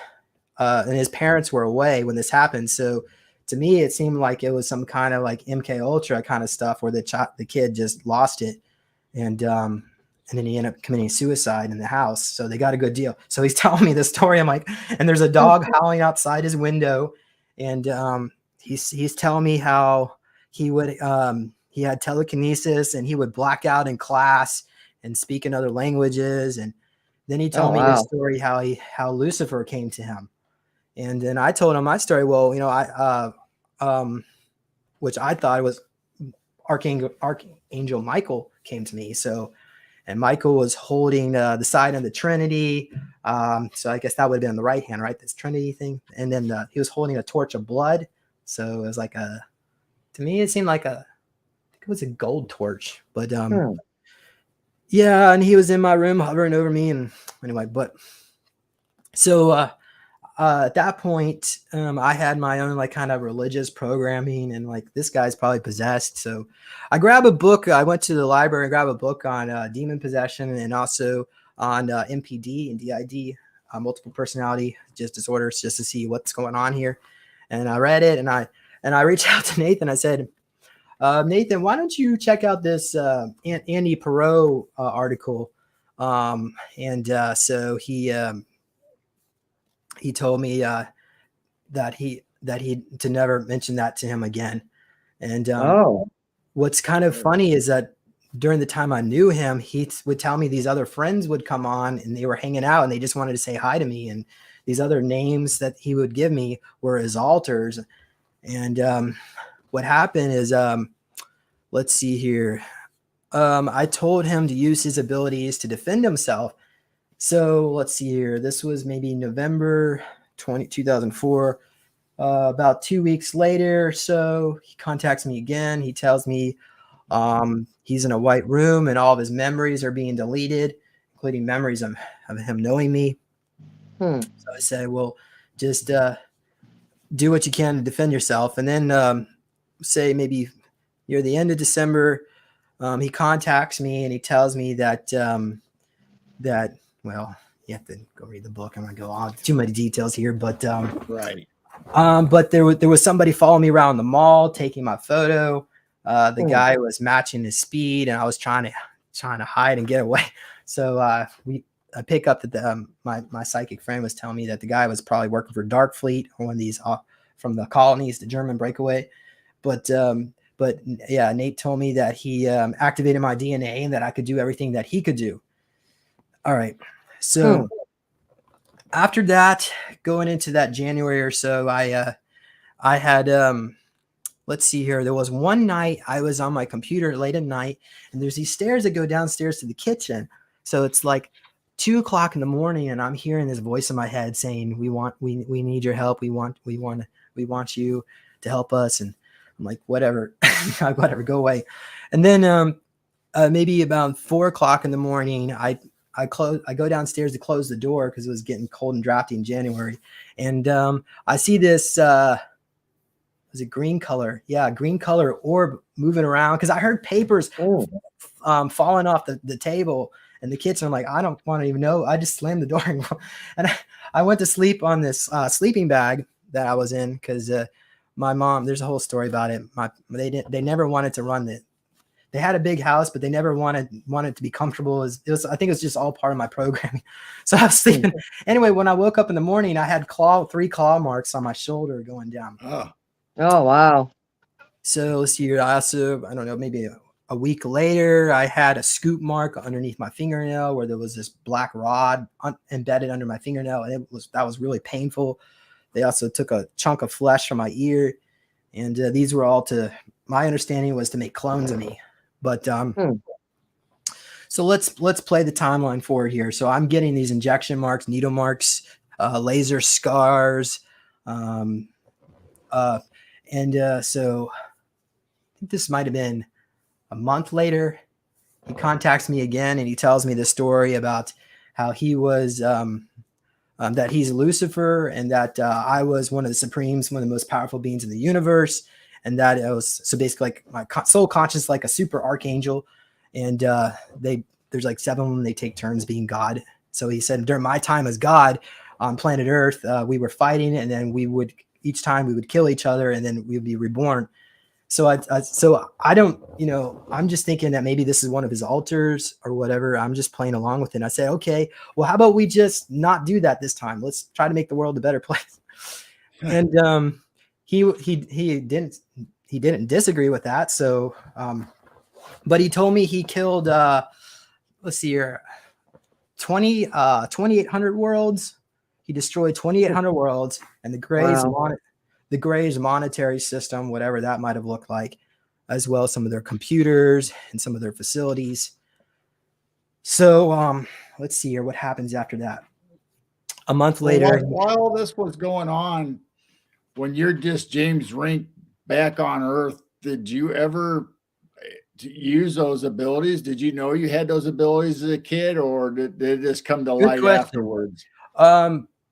and his parents were away when this happened. So to me, it seemed like it was some kind of like MK Ultra kind of stuff where the kid just lost it. And then he ended up committing suicide in the house. So they got a good deal. So he's telling me this story. I'm like, and there's a dog howling outside his window. And he's telling me how he had telekinesis, and he would black out in class and speak in other languages. And then he told me this story, how Lucifer came to him. And then I told him my story. Well, which I thought was Archangel Michael came to me. And Michael was holding the sign of the Trinity. So I guess that would have been on the right hand, right? This Trinity thing. And then he was holding a torch of blood. So it was like to me, it seemed like I think it was a gold torch. But yeah, and he was in my room hovering over me. And anyway, but so at that point, I had my own like kind of religious programming, and like this guy's probably possessed. So I grabbed a book. I went to the library and grabbed a book on demon possession, and also on MPD and DID, multiple personality disorders, just to see what's going on here. And I read it, and I reached out to Nathan. I said, Nathan, why don't you check out this Andy Perot article? So he told me that he to never mention that to him again. And what's kind of funny is that during the time I knew him, he would tell me these other friends would come on, and they were hanging out, and they just wanted to say hi to me. And these other names that he would give me were his altars. And what happened is, let's see here. I told him to use his abilities to defend himself. So let's see here. This was maybe November 2004. About 2 weeks later, so he contacts me again. He tells me he's in a white room, and all of his memories are being deleted, including memories of him knowing me. So I said, well, just do what you can to defend yourself. And then say maybe near the end of December, he contacts me, and he tells me that well, you have to go read the book. I'm going to go on too many details here, but right. But there was somebody following me around the mall, taking my photo. The guy was matching his speed, and I was trying to hide and get away. So I pick up that my psychic friend was telling me that the guy was probably working for Dark Fleet, or one of these from the colonies, the German breakaway. But But yeah, Nate told me that he activated my DNA and that I could do everything that he could do. All right. So after that, going into that January or so, I had let's see here. There was one night I was on my computer late at night, and there's these stairs that go downstairs to the kitchen. So it's like 2:00 in the morning, and I'm hearing this voice in my head saying, we need your help. We want you to help us. And I'm like, whatever, whatever, go away. And then maybe about 4:00 in the morning, I go downstairs to close the door because it was getting cold and drafty in January. And I see this, was it green color? Yeah, green color orb moving around because I heard papers falling off the table in the kitchen. I'm like, I don't want to even know. I just slammed the door and I went to sleep on this sleeping bag that I was in because my mom, there's a whole story about it. They never wanted to run it. They had a big house, but they never wanted to be comfortable. I think it was just all part of my programming. So I was sleeping. Anyway, when I woke up in the morning, I had 3 claw marks on my shoulder going down. Oh, wow. So let's see here. I don't know, maybe a week later, I had a scoop mark underneath my fingernail where there was this black rod embedded under my fingernail. And that was really painful. They also took a chunk of flesh from my ear. And these were all my understanding was to make clones of me. But so let's play the timeline forward here. So I'm getting these injection marks, needle marks, laser scars. So I think this might have been a month later. He contacts me again and he tells me the story about how he was that he's Lucifer and that I was one of the Supremes, one of the most powerful beings in the universe. And that it was so basically like my soul conscious, like a super archangel. And there's like 7 of them. They take turns being God. So he said during my time as God on planet Earth, we were fighting, and then each time we would kill each other, and then we would be reborn. So I don't, I'm just thinking that maybe this is one of his altars or whatever. I'm just playing along with it. And I say, okay, well, how about we just not do that this time? Let's try to make the world a better place. And he didn't disagree with that. So, but he told me he killed, let's see here, 2,800 worlds. He destroyed 2,800 worlds, and the Gray's monetary system, whatever that might have looked like, as well as some of their computers and some of their facilities. So, let's see here. What happens after that? A month later. While all this was going on, when you're just James Rink back on Earth, did you ever use those abilities? Did you know you had those abilities as a kid, or did it just come to light afterwards?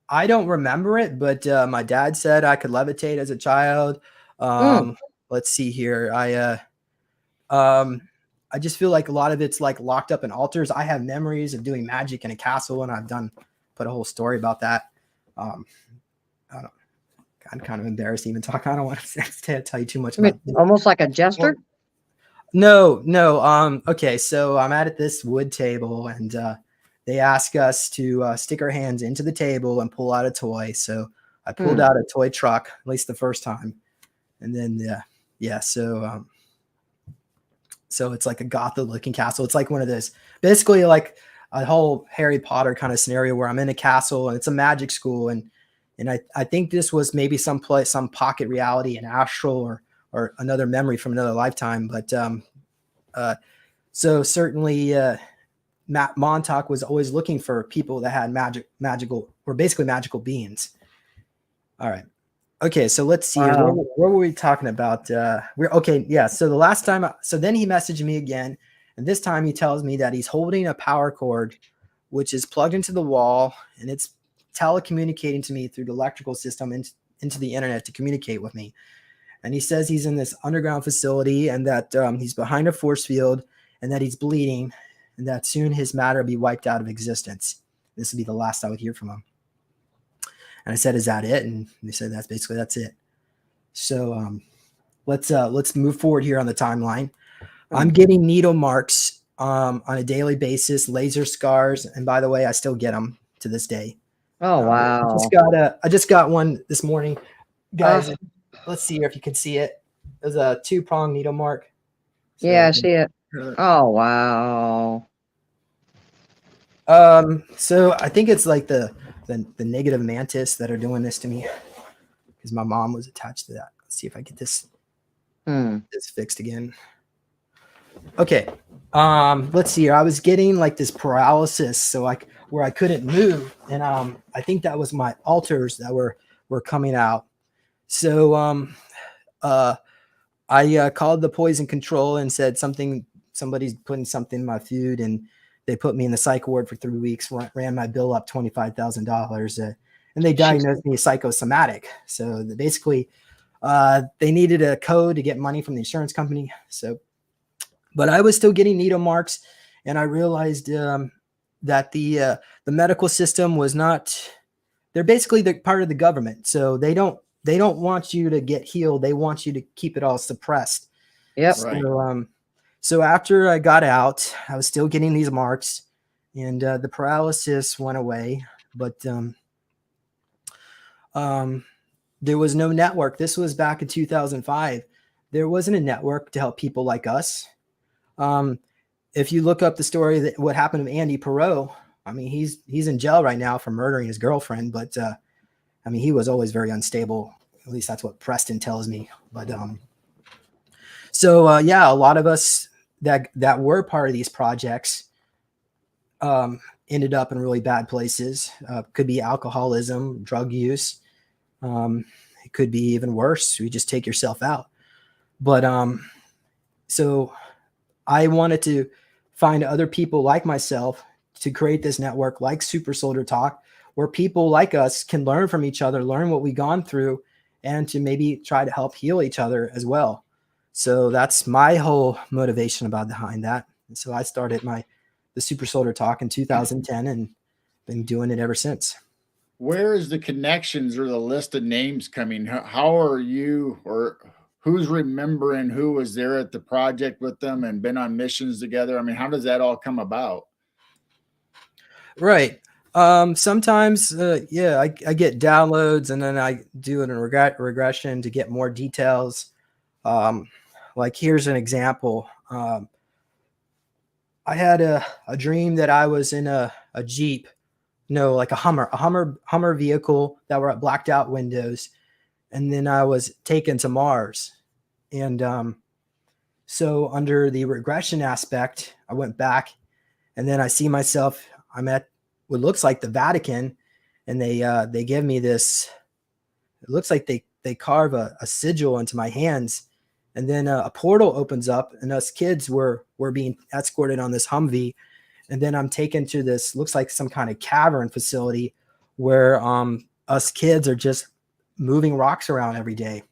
I don't remember it, but my dad said I could levitate as a child. Let's see here. I just feel like a lot of it's like locked up in altars. I have memories of doing magic in a castle, and I've put a whole story about that. I'm kind of embarrassed to even talk. I don't want to tell you too much about it. Almost like a jester? No. Okay, so I'm at this wood table, and they ask us to stick our hands into the table and pull out a toy. So I pulled out a toy truck, at least the first time. And then, so it's like a Gotham-looking castle. It's like one of those, basically like a whole Harry Potter kind of scenario where I'm in a castle and it's a magic school. And I think this was maybe some pocket reality, an astral or another memory from another lifetime. But so certainly Matt Montauk was always looking for people that had magical beings. All right. Okay, so let's see. Wow. What were we talking about? So the last time, so then he messaged me again, and this time he tells me that he's holding a power cord, which is plugged into the wall, and it's telecommunicating to me through the electrical system into the internet to communicate with me. And he says he's in this underground facility, and that he's behind a force field, and that he's bleeding, and that soon his matter will be wiped out of existence. This will be the last I would hear from him. And I said, "Is that it?" And they said, "That's it." So let's move forward here on the timeline. I'm getting needle marks on a daily basis, laser scars, and by the way, I still get them to this day. Oh wow! I just got one this morning, guys. Let's see if you can see it. There's a 2-prong needle mark. So, Yeah, I see it. Oh, wow. So I think it's like the negative mantis that are doing this to me, because my mom was attached to that. Let's see if I get this fixed again. Okay. Let's see here. I was getting like this paralysis, so like where I couldn't move, and I think that was my alters that were coming out. So I called the poison control and said somebody's putting something in my food, and they put me in the psych ward for 3 weeks, ran my bill up $25,000, and they diagnosed me psychosomatic. So basically, they needed a code to get money from the insurance company. So, but I was still getting needle marks, and I realized that the medical system was not. They're basically the part of the government, so they don't want you to get healed. They want you to keep it all suppressed. Yep. So, so after I got out, I was still getting these marks, and the paralysis went away, but there was no network. This was back in 2005. There wasn't a network to help people like us. If you look up the story that what happened to Andy Perot, I mean, he's in jail right now for murdering his girlfriend, but I mean, he was always very unstable. At least that's what Preston tells me. But so yeah, a lot of us that were part of these projects ended up in really bad places. Could be alcoholism, drug use. It could be even worse. You just take yourself out. But so I wanted to find other people like myself to create this network like Super Soldier Talk, where people like us can learn from each other, learn what we've gone through, and to maybe try to help heal each other as well. So that's my whole motivation behind that. And so I started the Super Soldier Talk in 2010 and been doing it ever since. Where is the connections or the list of names coming? How are you, or who's remembering who was there at the project with them and been on missions together? I mean, how does that all come about? Right. Sometimes, yeah, I get downloads, and then I do a regression to get more details. Like here's an example. I had a dream that I was in a Jeep, like a Hummer vehicle that were at blacked out windows. And then I was taken to Mars. And so under the regression aspect, I went back, and then I see myself, I'm at what looks like the Vatican, and they give me this, it looks like they carve a sigil into my hands, and then a portal opens up, and us kids were being escorted on this Humvee, and then I'm taken to this, looks like some kind of cavern facility where us kids are just moving rocks around every day.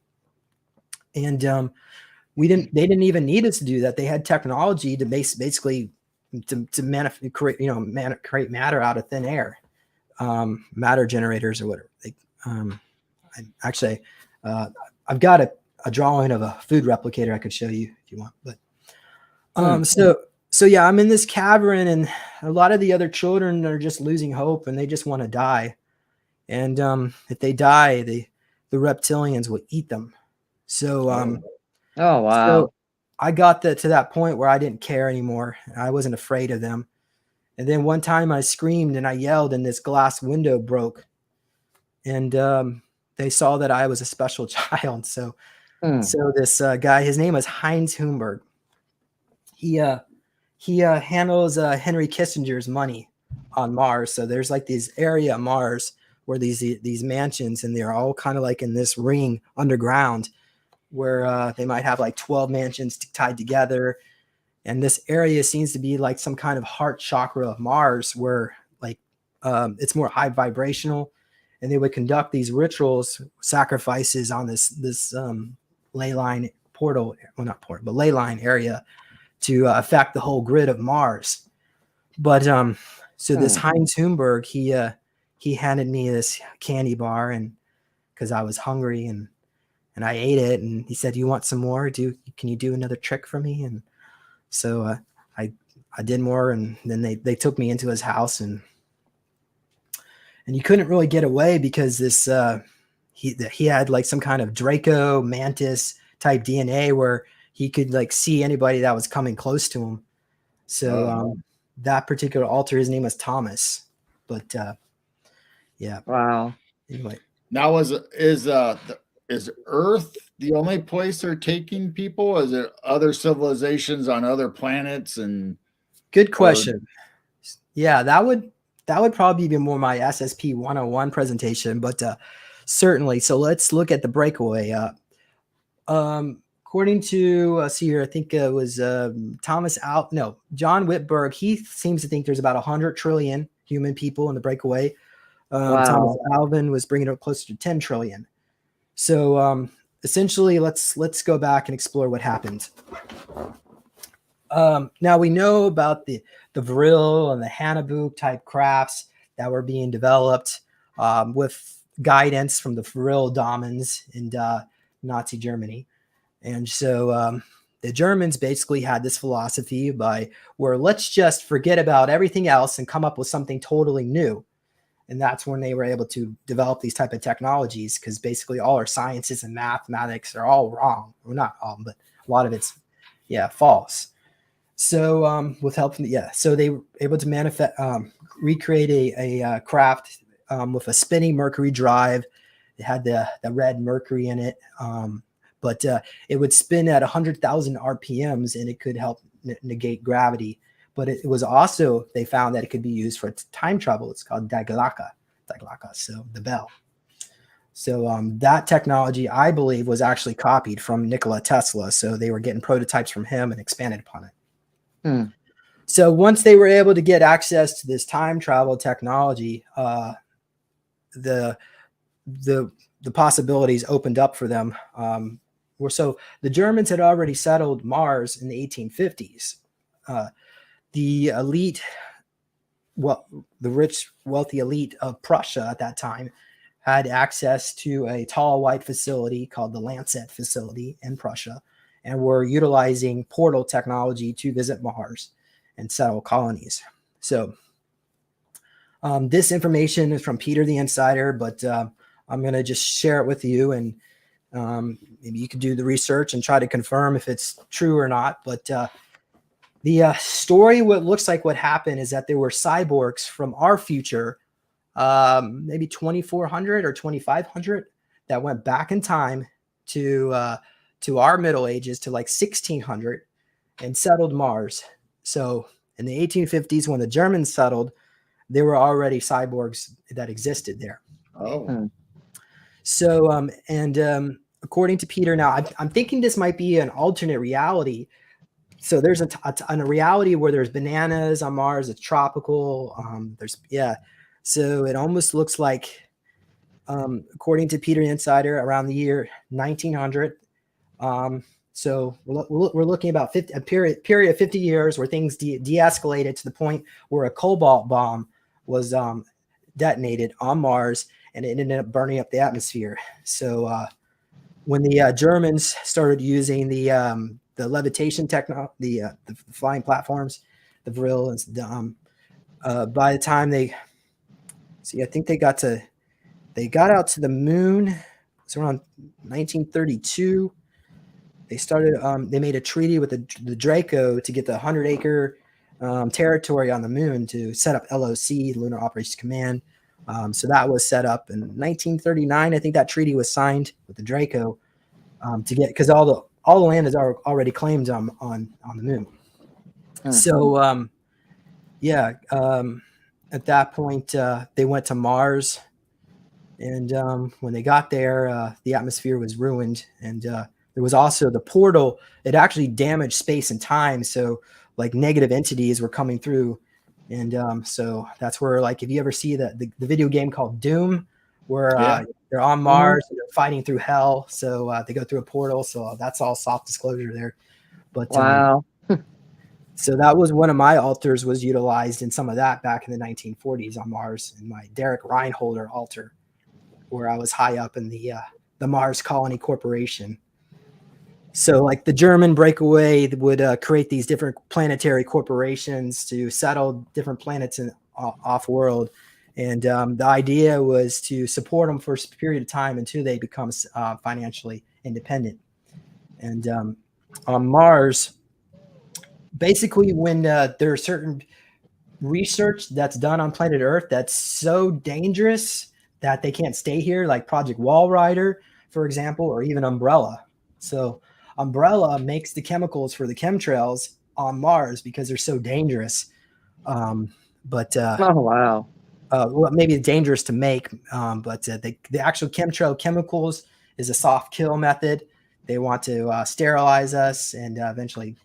And they didn't even need us to do that. They had technology to create matter out of thin air, matter generators or whatever. I've got a drawing of a food replicator I could show you if you want. But so yeah, I'm in this cavern, and a lot of the other children are just losing hope, and they just want to die. And if they die, the reptilians will eat them. So Oh, wow. so I got to that point where I didn't care anymore. I wasn't afraid of them. And then one time I screamed and I yelled, and this glass window broke. And they saw that I was a special child. So this guy, his name is Heinz Humberg. He handles Henry Kissinger's money on Mars. So there's like this area of Mars where these mansions, and they're all kind of like in this ring underground, where they might have like 12 mansions tied together. And this area seems to be like some kind of heart chakra of Mars, where like it's more high vibrational, and they would conduct these rituals, sacrifices on this ley line portal, well, not portal, but ley line area to affect the whole grid of Mars. But so this Heinz Humberg, he handed me this candy bar, and because I was hungry, and I ate it, and he said, "You want some more? Can you do another trick for me?" And so I did more, and then they took me into his house, and you couldn't really get away because this he had like some kind of Draco mantis type DNA where he could like see anybody that was coming close to him. So that particular altar, his name was Thomas. But yeah. Wow. Anyway. Now, is Earth the only place they're taking people? Is there other civilizations on other planets? And good question. Yeah, that would probably be more my SSP 101 presentation, but certainly. So let's look at the breakaway. According to see here, I think it was John Whitberg. He seems to think there's about 100 trillion human people in the breakaway. Wow. Thomas Alvin was bringing it closer to 10 trillion. So essentially, let's go back and explore what happened. Now we know about the Vril and the Hannibal type crafts that were being developed with guidance from the Vril Domins in Nazi Germany. And so the Germans basically had this philosophy where let's just forget about everything else and come up with something totally new. And that's when they were able to develop these type of technologies, because basically all our sciences and mathematics are all wrong. Well, not all, but a lot of it's, false. So with help from so they were able to recreate a craft with a spinning mercury drive. It had the red mercury in it, but it would spin at 100,000 RPMs, and it could help negate gravity. But it was also, they found that it could be used for time travel. It's called Daglaka, so the bell. So that technology, I believe, was actually copied from Nikola Tesla. So they were getting prototypes from him and expanded upon it. So once they were able to get access to this time travel technology, the possibilities opened up for them. So the Germans had already settled Mars in the 1850s. The elite, the rich, wealthy elite of Prussia at that time had access to a tall, white facility called the Lancet facility in Prussia, and were utilizing portal technology to visit Mars and settle colonies. So this information is from Peter the Insider, but I'm going to just share it with you, and maybe you can do the research and try to confirm if it's true or not. But the story, what looks like what happened is that there were cyborgs from our future, maybe 2400 or 2500, that went back in time to our Middle Ages, to like 1600, and settled Mars. So in the 1850s, when the Germans settled, there were already cyborgs that existed there. Oh. So according to Peter, now I'm thinking this might be an alternate reality. So there's a reality where there's bananas on Mars. It's tropical. So it almost looks like, according to Peter the Insider, around the year 1900. So we're looking about a period of 50 years where things de-escalated to the point where a cobalt bomb was detonated on Mars, and it ended up burning up the atmosphere. So when the Germans started using the levitation technology, the flying platforms, the Vril, and by the time I think they got out to the moon. It's around 1932. They started. They made a treaty with the Draco to get the 100-acre territory on the moon to set up LOC, Lunar Operations Command. So that was set up in 1939. I think that treaty was signed with the Draco to get, because all the land is already claimed on the moon. So at that point they went to Mars, and when they got there, the atmosphere was ruined, and there was also the portal. It actually damaged space and time, so like negative entities were coming through. And so that's where, like, if you ever see the video game called Doom, where they're on Mars, and they're fighting through hell, so they go through a portal. So that's all soft disclosure there. But wow. So that was one of my altars, was utilized in some of that back in the 1940s on Mars, in my Derek Reinholder altar, where I was high up in the Mars Colony Corporation. So like the German breakaway would create these different planetary corporations to settle different planets in off world. And the idea was to support them for a period of time until they become financially independent. And on Mars, basically, when there are certain research that's done on planet Earth that's so dangerous that they can't stay here, like Project Wall Rider, for example, or even Umbrella. So Umbrella makes the chemicals for the chemtrails on Mars because they're so dangerous. But Oh, wow. well, maybe dangerous to make, but the actual chemtrail chemicals is a soft kill method. They want to sterilize us and eventually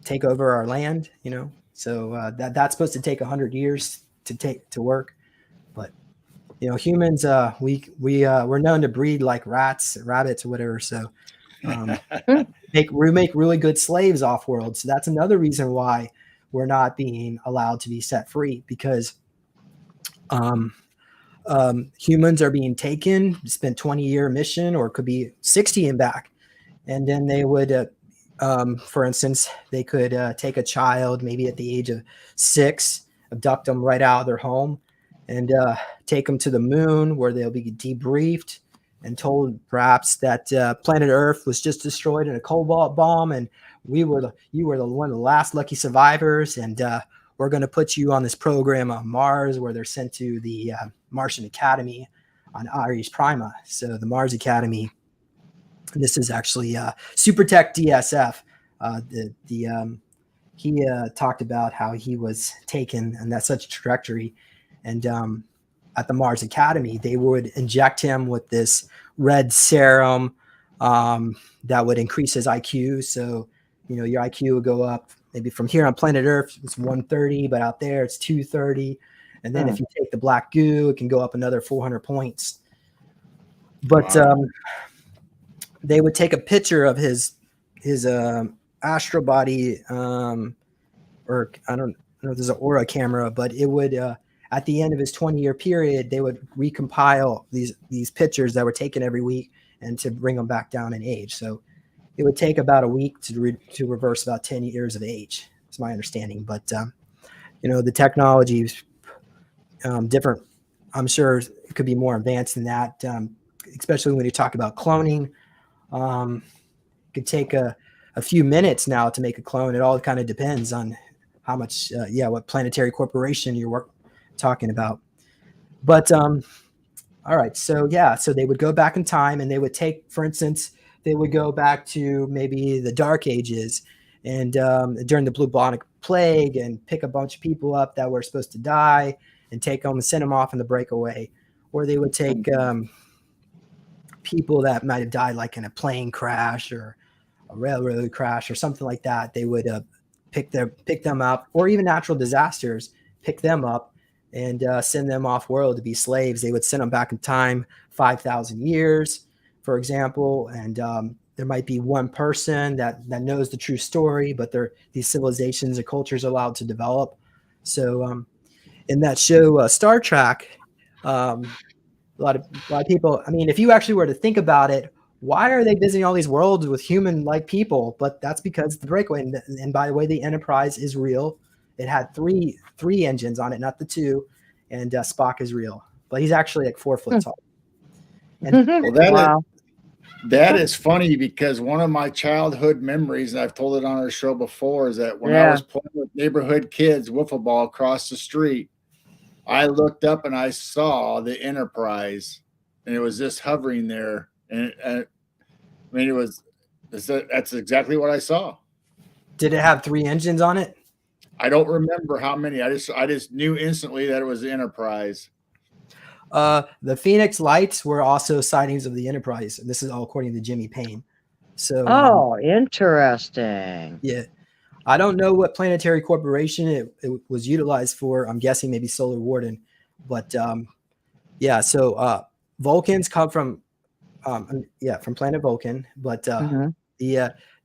take over our land, you know. So that's supposed to take 100 years to work. But you know, humans, we're known to breed like rats, rabbits, or whatever. So we make really good slaves off world. So that's another reason why we're not being allowed to be set free, because humans are being taken, spend 20-year mission, or it could be 60 and back, and then they would. For instance, they could take a child maybe at the age of 6, abduct them right out of their home, and take them to the moon, where they'll be debriefed and told perhaps that planet Earth was just destroyed in a cobalt bomb, and you were one of the last lucky survivors, and we're going to put you on this program on Mars, where they're sent to the Martian Academy on Ares Prima. So the Mars Academy. This is actually Super Tech DSF. He talked about how he was taken and that's such a trajectory. And at the Mars Academy, they would inject him with this red serum that would increase his IQ. So, you know, your IQ would go up. Maybe from here on planet Earth, it's 130, but out there it's 230. And then if you take the black goo, it can go up another 400 points. But they would take a picture of his astral body, or I don't know if there's an aura camera, but it would at the end of his 20-year period, they would recompile these pictures that were taken every week and to bring them back down in age. So it would take about a week to reverse about 10 years of age. It's my understanding, but you know, the technology is different. I'm sure it could be more advanced than that, especially when you talk about cloning. It could take a few minutes now to make a clone. It all kind of depends on how much, what planetary corporation you're talking about. But all right, so they would go back in time, and they would take, for instance, they would go back to maybe the Dark Ages, and during the bubonic plague, and pick a bunch of people up that were supposed to die, and take them and send them off in the breakaway. Or they would take people that might have died like in a plane crash or a railroad crash or something like that. They would pick them up, or even natural disasters, pick them up and send them off world to be slaves. They would send them back in time 5,000 years, for example, and there might be one person that knows the true story, but these civilizations and cultures are allowed to develop. So in that show Star Trek, a lot of people, I mean, if you actually were to think about it, why are they visiting all these worlds with human-like people? But that's because the breakaway. And by the way, the Enterprise is real. It had three engines on it, not the 2. And Spock is real, but he's actually like 4 foot tall. And Well, that is funny, because one of my childhood memories, and I've told it on our show before, is that when I was playing with neighborhood kids wiffle ball across the street, I looked up and I saw the Enterprise, and it was just hovering there. And I mean, that's exactly what I saw. Did it have 3 engines on it? I don't remember how many. I just knew instantly that it was the Enterprise. The Phoenix Lights were also sightings of the Enterprise. This is all according to Jimmy Payne. So, interesting. Yeah, I don't know what planetary corporation it was utilized for. I'm guessing maybe Solar Warden, but So Vulcans come from planet Vulcan, but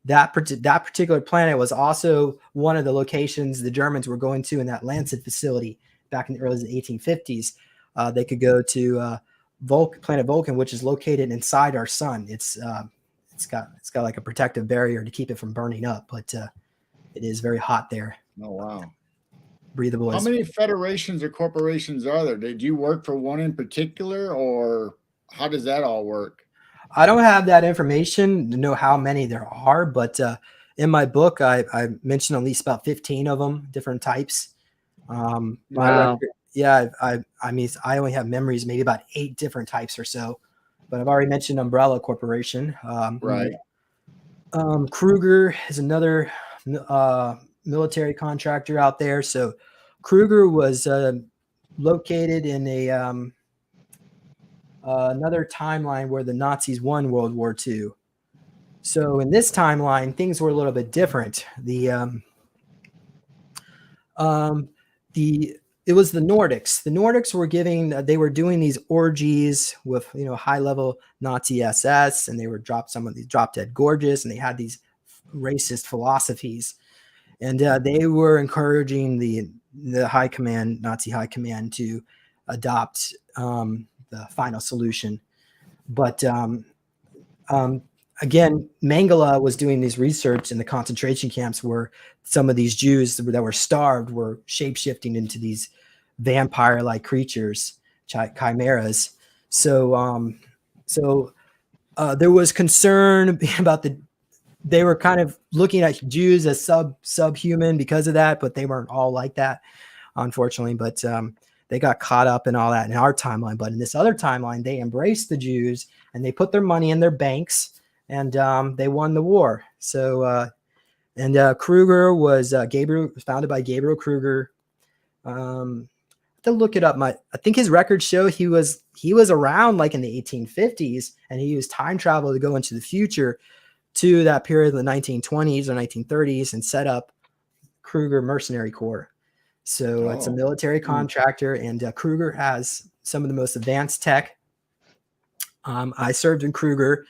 that particular planet was also one of the locations the Germans were going to in that Lancet facility back in the early 1850s. They could go to planet Vulcan, which is located inside our sun. It's got like a protective barrier to keep it from burning up, but it is very hot there. Oh wow! Breathable. How many federations or corporations are there? Did you work for one in particular, or how does that all work? I don't have that information to know how many there are, but in my book, I mentioned at least about 15 of them, different types. My Wow. record, yeah, I mean, I only have memories, maybe about 8 different types or so, but I've already mentioned Umbrella Corporation. Right. Kruger is another military contractor out there. So Kruger was located in a another timeline where the Nazis won World War II. So in this timeline, things were a little bit different. The it was the Nordics. The Nordics were they were doing these orgies with high level Nazi SS, and they were some of these drop dead gorgeous, and they had these racist philosophies, and they were encouraging the high command, Nazi high command, to adopt the final solution. But again, Mengele was doing these research in the concentration camps where some of these Jews that were starved were shape-shifting into these vampire-like creatures, chimeras. So there was concern about they were kind of looking at Jews as subhuman because of that, but they weren't all like that, unfortunately. But they got caught up in all that in our timeline. But in this other timeline, they embraced the Jews and they put their money in their banks, and they won the war. So Kruger was founded by Gabriel Kruger. To look it up, I think his records show he was around like in the 1850s, and he used time travel to go into the future to that period of the 1920s or 1930s and set up Kruger Mercenary Corps. So it's a military contractor, and Kruger has some of the most advanced tech. I served in Kruger,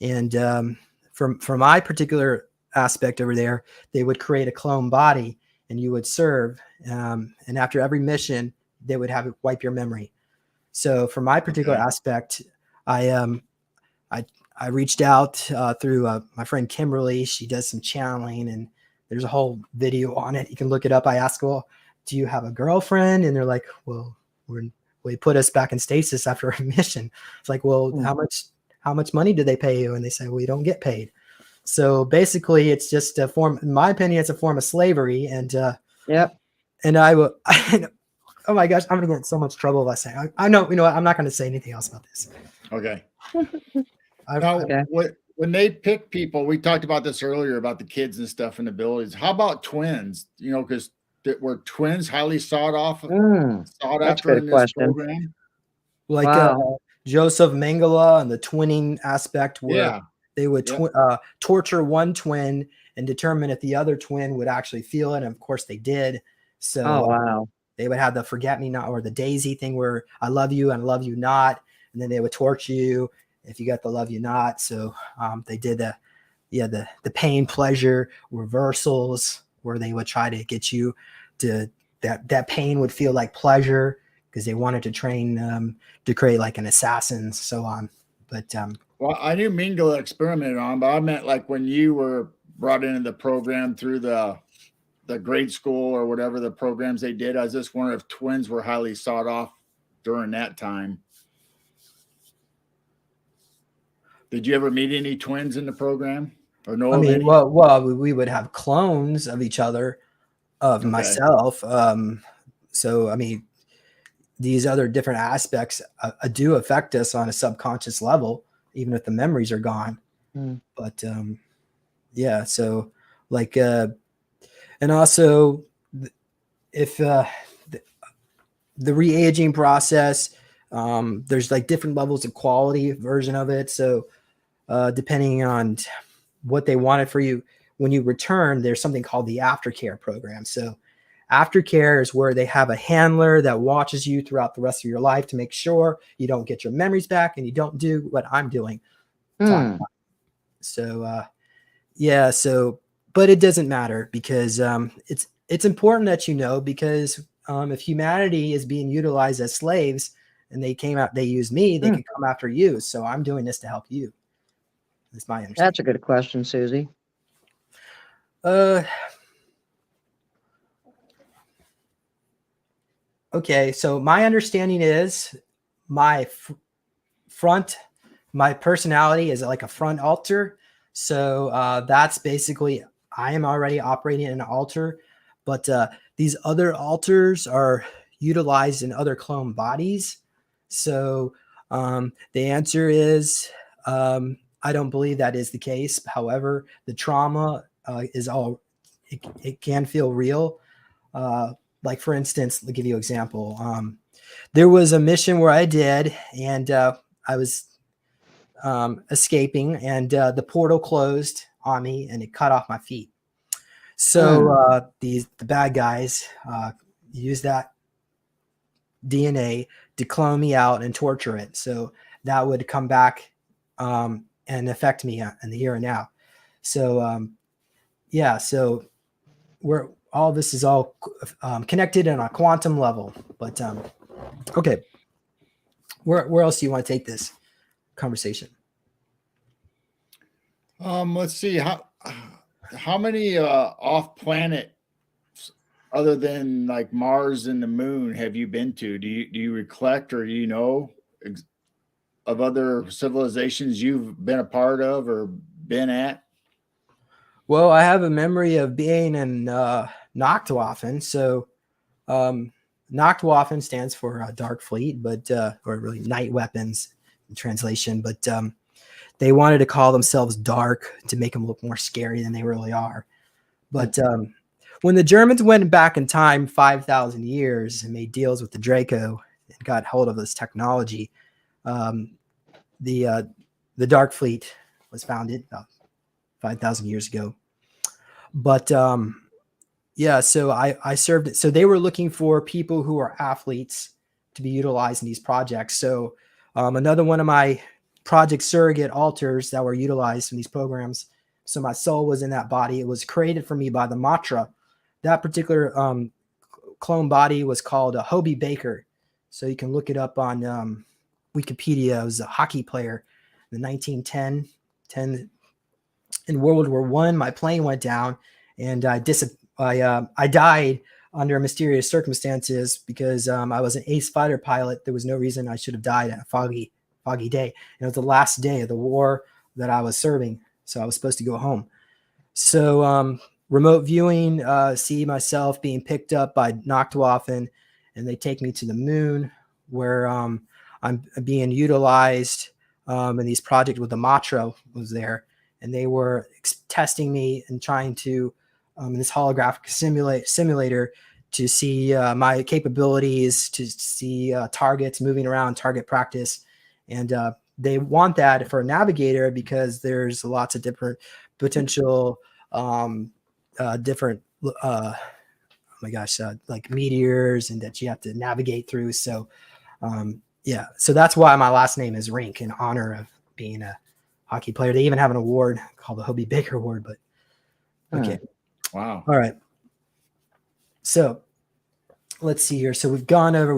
and from my particular aspect over there, they would create a clone body, and you would serve. And after every mission, they would have it wipe your memory. So for my particular aspect, I reached out through my friend Kimberly. She does some channeling, and there's a whole video on it. You can look it up. I asked, well, do you have a girlfriend? And they're like, well, they put us back in stasis after a mission. It's like, well, how much money do they pay you? And they say, well, you don't get paid. So basically, it's just a form. In my opinion, it's a form of slavery. And Yep. And I will. Oh my gosh, I'm gonna get in so much trouble if I say. I know. You know what? I'm not gonna say anything else about this. Okay. When they pick people, we talked about this earlier about the kids and stuff and abilities. How about twins? Because were twins highly sought after in this program? Like Joseph Mengele and the twinning aspect, where they would torture one twin and determine if the other twin would actually feel it. And of course, they did. So they would have the forget me not or the daisy thing where I love you and I love you not, and then they would torture you if you got the love you not. So they did the pain pleasure reversals where they would try to get you to that pain would feel like pleasure because they wanted to train to create like an assassin, so on. But well, I knew Mengele experimented on, but I meant like when you were brought into the program through the grade school or whatever the programs they did. I was just wondering if twins were highly sought off during that time. Did you ever meet any twins in the program or know of any? Well, we would have clones of each other, of myself. So, I mean, these other different aspects do affect us on a subconscious level, even if the memories are gone. But yeah, so like, and also if the re-aging process, there's like different levels of quality version of it. So depending on what they wanted for you, when you return, there's something called the aftercare program. So aftercare is where they have a handler that watches you throughout the rest of your life to make sure you don't get your memories back and you don't do what I'm doing. So yeah, so but it doesn't matter because it's important that you know, because if humanity is being utilized as slaves and they use me, they could come after you. So I'm doing this to help you. That's my understanding. That's a good question, Susie. Okay, so my understanding is my front my personality is like a front altar. So that's basically, I am already operating in an altar, but these other altars are utilized in other clone bodies. So the answer is I don't believe that is the case. However, the trauma is all, it can feel real. Like for instance, I'll give you an example. There was a mission where I did, and I was escaping, and the portal closed on me, and it cut off my feet. So the bad guys used that DNA to clone me out and torture it. So that would come back and affect me in the here and now. So yeah, so we're all this is all connected on a quantum level. But okay, where else do you want to take this conversation? Let's see how many off planet other than like Mars and the moon have you been to? Do you recollect, or do you know of other civilizations you've been a part of or been at? Well, I have a memory of being in Nachtwaffen. So Nachtwaffen stands for Dark Fleet, but or really night weapons in translation. But they wanted to call themselves Dark to make them look more scary than they really are. But when the Germans went back in time 5,000 years and made deals with the Draco and got hold of this technology, the Dark Fleet was founded about 5,000 years ago. But yeah, so I served it. So they were looking for people who are athletes to be utilized in these projects. So another one of my project surrogate altars that were utilized in these programs. So my soul was in that body. It was created for me by the Matra. That particular clone body was called a Hobie Baker. So you can look it up on Wikipedia. It was a hockey player in the 1910. In World War I, my plane went down, and I died under mysterious circumstances because I was an ace fighter pilot. There was no reason I should have died on a foggy day. And it was the last day of the war that I was serving, so I was supposed to go home. So remote viewing, see myself being picked up by Nachtwaffen, and they take me to the moon where I'm being utilized in these projects with the Matra was there. And they were testing me and trying to, in this holographic simulator, to see my capabilities, to see targets moving around, target practice. And they want that for a navigator because there's lots of different potential, different, oh my gosh, like meteors and that you have to navigate through. So yeah, so that's why my last name is Rink, in honor of being a hockey player. They even have an award called the Hobie Baker Award, but okay. Wow. All right. So let's see here. So we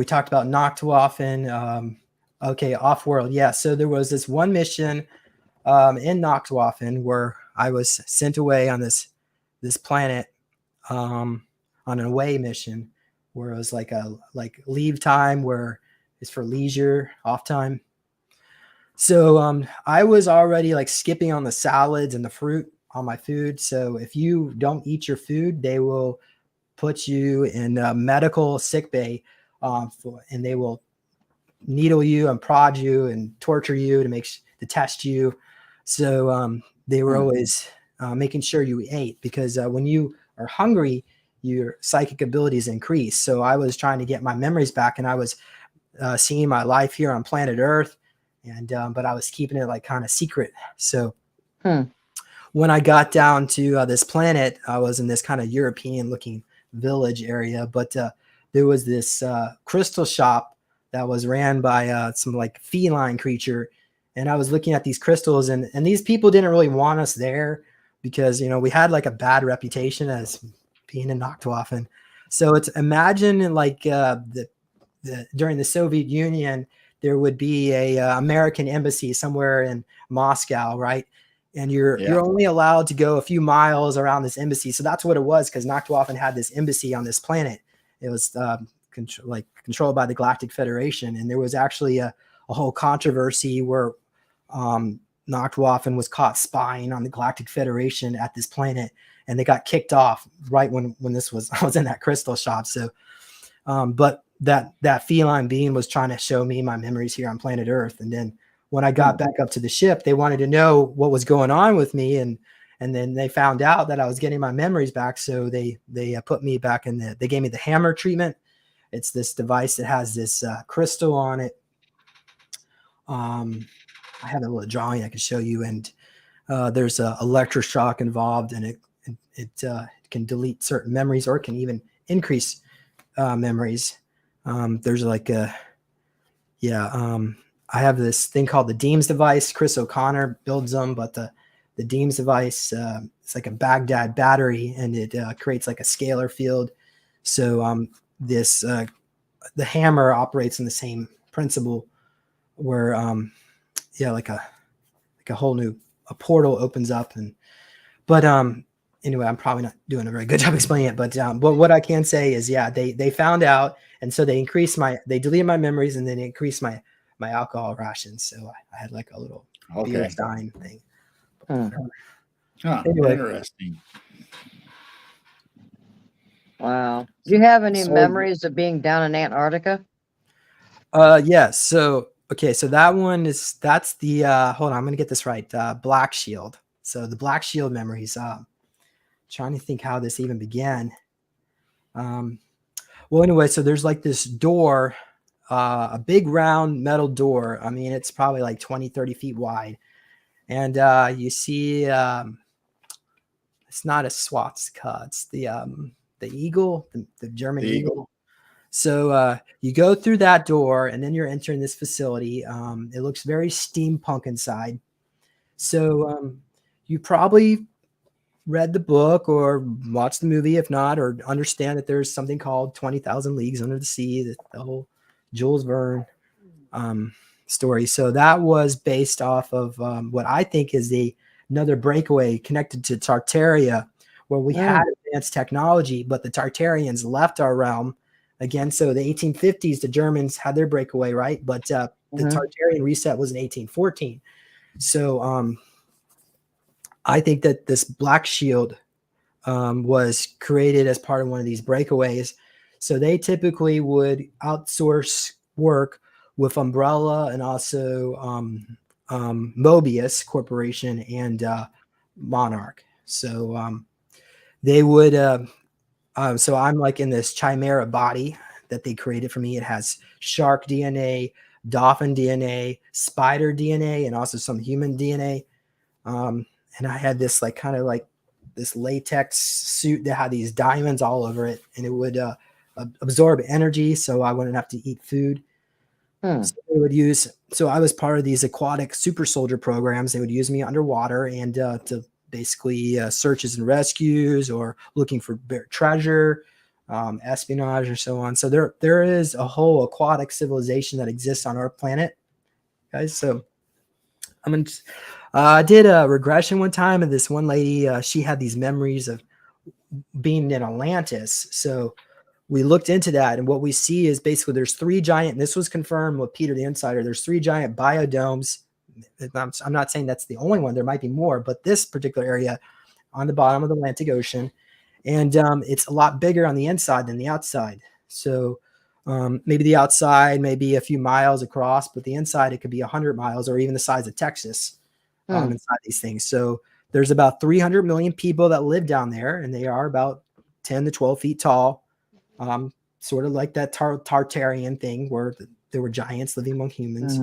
talked about Nachtwaffen. Okay. Off-world. Yeah. So there was this one mission in Nachtwaffen where I was sent away on this planet on an away mission where it was like leave time, where it's for leisure, off time. So I was already like skipping on the salads and the fruit on my food. So if you don't eat your food, they will put you in a medical sick bay, and they will needle you and prod you and torture you to test you. So they were always making sure you ate, because when you are hungry, your psychic abilities increase. So I was trying to get my memories back, and I was seeing my life here on planet Earth. And but I was keeping it like kind of secret. So when I got down to this planet, I was in this kind of European looking village area, but there was this crystal shop that was ran by some like feline creature. And I was looking at these crystals, and these people didn't really want us there because, you know, we had like a bad reputation as being in Nachtwaffen. So it's, imagine like during the Soviet Union, there would be a American embassy somewhere in Moscow, right? And you're only allowed to go a few miles around this embassy. So that's what it was, because Nachtwaffen had this embassy on this planet. It was controlled by the Galactic Federation, and there was actually a whole controversy where knocked off and was caught spying on the Galactic Federation at this planet, and they got kicked off right when this was I was in that crystal shop. So, but that feline being was trying to show me my memories here on planet Earth, and then when I got back up to the ship, they wanted to know what was going on with me, and then they found out that I was getting my memories back. So they put me back in they gave me the hammer treatment. It's this device that has this crystal on it. I have a little drawing I can show you, and there's a electroshock involved, and it can delete certain memories, or it can even increase memories. There's like I have this thing called the Deems device. Chris O'Connor builds them, but the Deems device, it's like a Baghdad battery, and it creates like a scalar field. So the hammer operates in the same principle, where like a whole new portal opens up. But anyway, I'm probably not doing a very good job explaining it, but what I can say is, they found out, and so they deleted my memories, and then increased my alcohol rations. So I had like a little beer stein thing. Anyway. Interesting. Wow. Do you have any memories of being down in Antarctica? Yes. So that's the hold on, I'm gonna get this right. Black Shield. So the Black Shield memories. Trying to think how this even began. Well, anyway, so there's like this door, a big round metal door. I mean, it's probably like 20, 30 feet wide. And you see, it's not a swastika, it's the eagle, the German eagle. So you go through that door, and then you're entering this facility. It looks very steampunk inside. So you probably read the book or watched the movie, if not, or understand that there's something called 20,000 Leagues Under the Sea, the whole Jules Verne story. So that was based off of what I think is another breakaway connected to Tartaria, where we had advanced technology, but the Tartarians left our realm again. So the 1850s, the Germans had their breakaway, right? But the Tartarian reset was in 1814. So I think that this Black Shield was created as part of one of these breakaways. So they typically would outsource work with Umbrella and also Mobius Corporation and Monarch. So they would so I'm like in this chimera body that they created for me. It has shark DNA, dolphin DNA, spider DNA, and also some human DNA. And I had this like kind of like this latex suit that had these diamonds all over it, and it would absorb energy, so I wouldn't have to eat food. So I was part of these aquatic super soldier programs. They would use me underwater and to basically searches and rescues, or looking for treasure, espionage, or so on. So there is a whole aquatic civilization that exists on our planet, guys. So I did a regression one time, and this one lady, she had these memories of being in Atlantis. So we looked into that, and what we see is basically there's three giant, and this was confirmed with Peter the Insider, there's three giant biodomes. I'm not saying that's the only one, there might be more, but this particular area on the bottom of the Atlantic Ocean, and it's a lot bigger on the inside than the outside. So maybe the outside may be a few miles across, but the inside, it could be 100 miles or even the size of Texas inside these things. So there's about 300 million people that live down there, and they are about 10 to 12 feet tall. Sort of like that Tartarian thing where there were giants living among humans.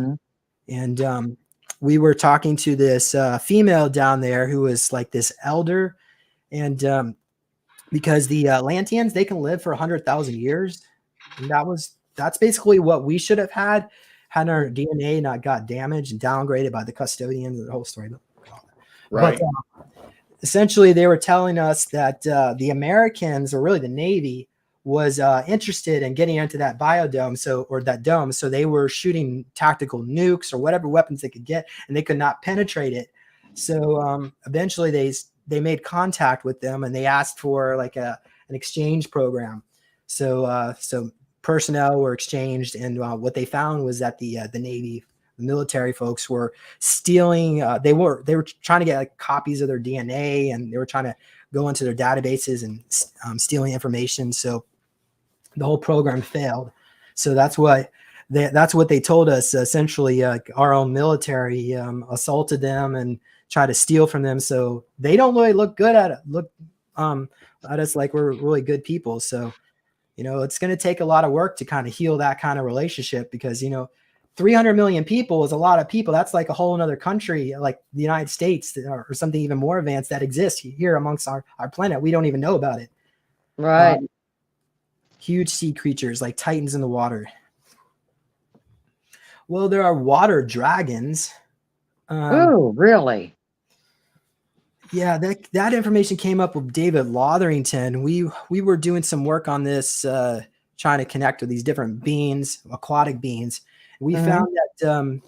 And we were talking to this female down there who was like this elder. And because the Atlanteans, they can live for 100,000 years. And that's basically what we should have had our DNA not got damaged and downgraded by the custodians, the whole story. Right. But essentially, they were telling us that the Americans, or really the Navy, was interested in getting into that biodome, or that dome. So they were shooting tactical nukes or whatever weapons they could get, and they could not penetrate it. So eventually they made contact with them, and they asked for like an exchange program. So personnel were exchanged, and what they found was that the Navy the military folks were stealing. They were trying to get like copies of their DNA, and they were trying to go into their databases and stealing information. So the whole program failed. So that's what they told us. Essentially, our own military assaulted them and tried to steal from them. So they don't really look good at us like we're really good people. So, it's going to take a lot of work to kind of heal that kind of relationship, because 300 million people is a lot of people. That's like a whole another country, like the United States, or something even more advanced that exists here amongst our planet. We don't even know about it. Right. Huge sea creatures like titans in the water. Well, there are water dragons. Oh, really? Yeah, that information came up with David Lotherington. We were doing some work on this, trying to connect with these different beings, aquatic beings. We found that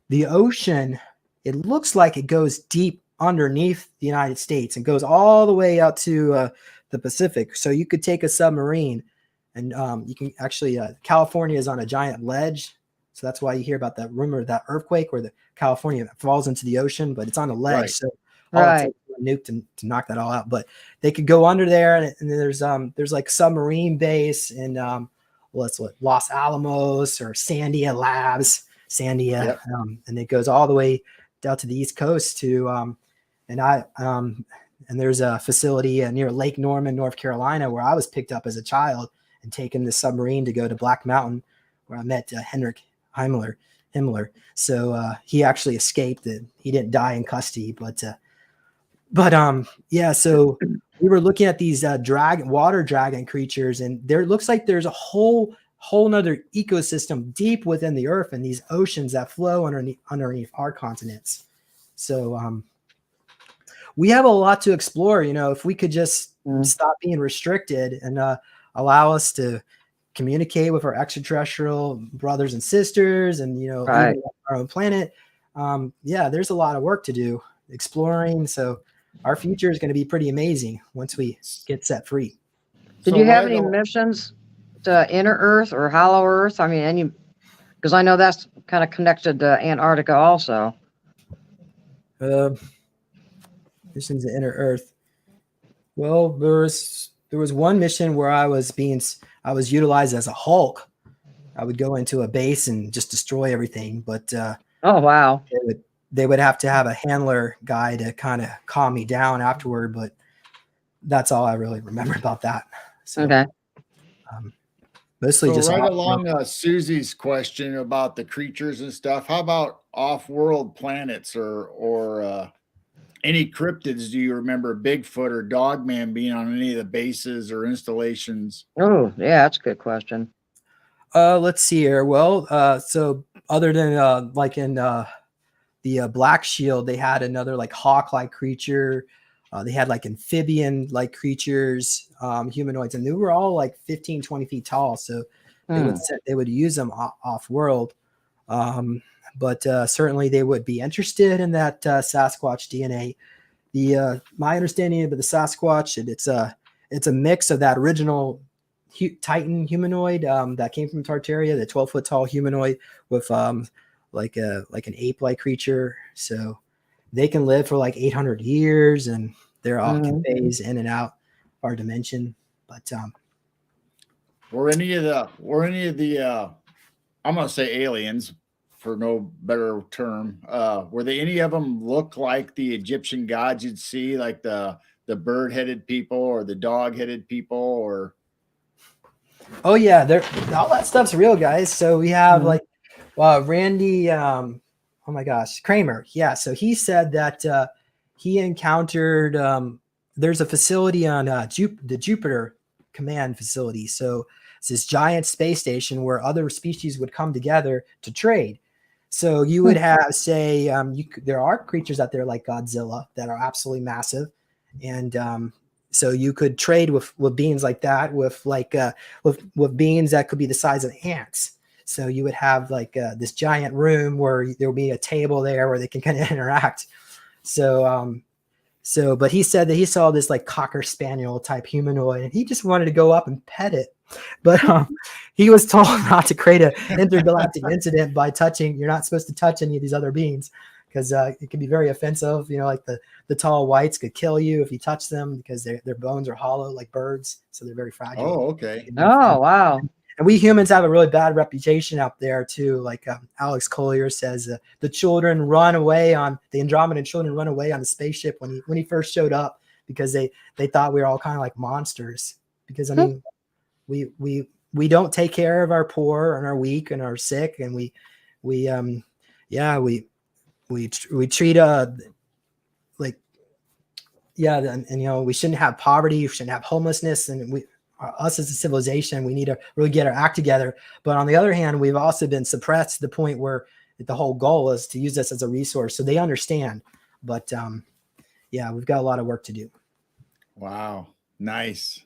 the ocean, it looks like it goes deep underneath the United States and goes all the way out to the Pacific. So you could take a submarine, and you can actually, California is on a giant ledge. So that's why you hear about that rumor, that earthquake where the California falls into the ocean, but it's on a ledge. Right. So all it takes is a nuke to knock that all out. But they could go under there, and there's like submarine base in Los Alamos or Sandia Labs, Yep. and it goes all the way down to the East Coast to and there's a facility near Lake Norman, North Carolina, where I was picked up as a child and taken the submarine to go to Black Mountain, where I met Henrik Himmler. So he actually escaped. He didn't die in custody, but yeah. So we were looking at these water dragon creatures, and there looks like there's a whole nother ecosystem deep within the earth and these oceans that flow underneath our continents. So we have a lot to explore. If we could just stop being restricted and allow us to communicate with our extraterrestrial brothers and sisters, and Right. even our own planet. There's a lot of work to do exploring. So our future is going to be pretty amazing once we get set free. Did you have any missions to Inner Earth or Hollow Earth? I mean, because I know that's kind of connected to Antarctica also. Missions to Inner Earth. Well, there was one mission where I was utilized as a Hulk. I would go into a base and just destroy everything, but Oh, wow. they would have to have a handler guy to kind of calm me down afterward, but that's all I really remember about that. So, Okay. Mostly just right along Susie's question about the creatures and stuff. How about off-world planets or any cryptids? Do you remember Bigfoot or Dogman being on any of the bases or installations? Oh, yeah, that's a good question. Let's see here. Well, so other than like in the Black Shield, they had another like hawk-like creature. They had like amphibian-like creatures, humanoids, and they were all like 15, 20 feet tall. So they would use them off-world. But certainly they would be interested in that Sasquatch DNA. My understanding of the Sasquatch, it's a mix of that original Titan humanoid that came from Tartaria, the 12-foot tall humanoid with like an ape-like creature. So they can live for like 800 years, and they're all can phase in and out our dimension. But were any of the I'm gonna say aliens for no better term, were they any of them look like the Egyptian gods you'd see, like the bird-headed people or the dog-headed people? Or oh yeah, all that stuff's real, guys. So we have like Randy oh my gosh, Kramer. Yeah, so he said that he encountered there's a facility on the Jupiter Command facility. So it's this giant space station where other species would come together to trade. So you would have, say, there are creatures out there like Godzilla that are absolutely massive, and so you could trade with beings like that, with beings that could be the size of ants. So you would have like this giant room where there would be a table there where they can kind of interact. But he said that he saw this like Cocker Spaniel type humanoid, and he just wanted to go up and pet it. But he was told not to create an intergalactic incident by touching. You're not supposed to touch any of these other beings because it can be very offensive. Like the tall whites could kill you if you touch them because their bones are hollow like birds, so they're very fragile. Oh, okay. Oh, wow. And we humans have a really bad reputation out there too. Like Alex Collier says, the Andromedan children run away on the spaceship when he first showed up because they thought we were all kind of like monsters. Because I mean, we don't take care of our poor and our weak and our sick, and we treat and we shouldn't have poverty, we shouldn't have homelessness, and us as a civilization, we need to really get our act together. But on the other hand, we've also been suppressed to the point where the whole goal is to use this as a resource. So they understand, but we've got a lot of work to do. Wow. Nice.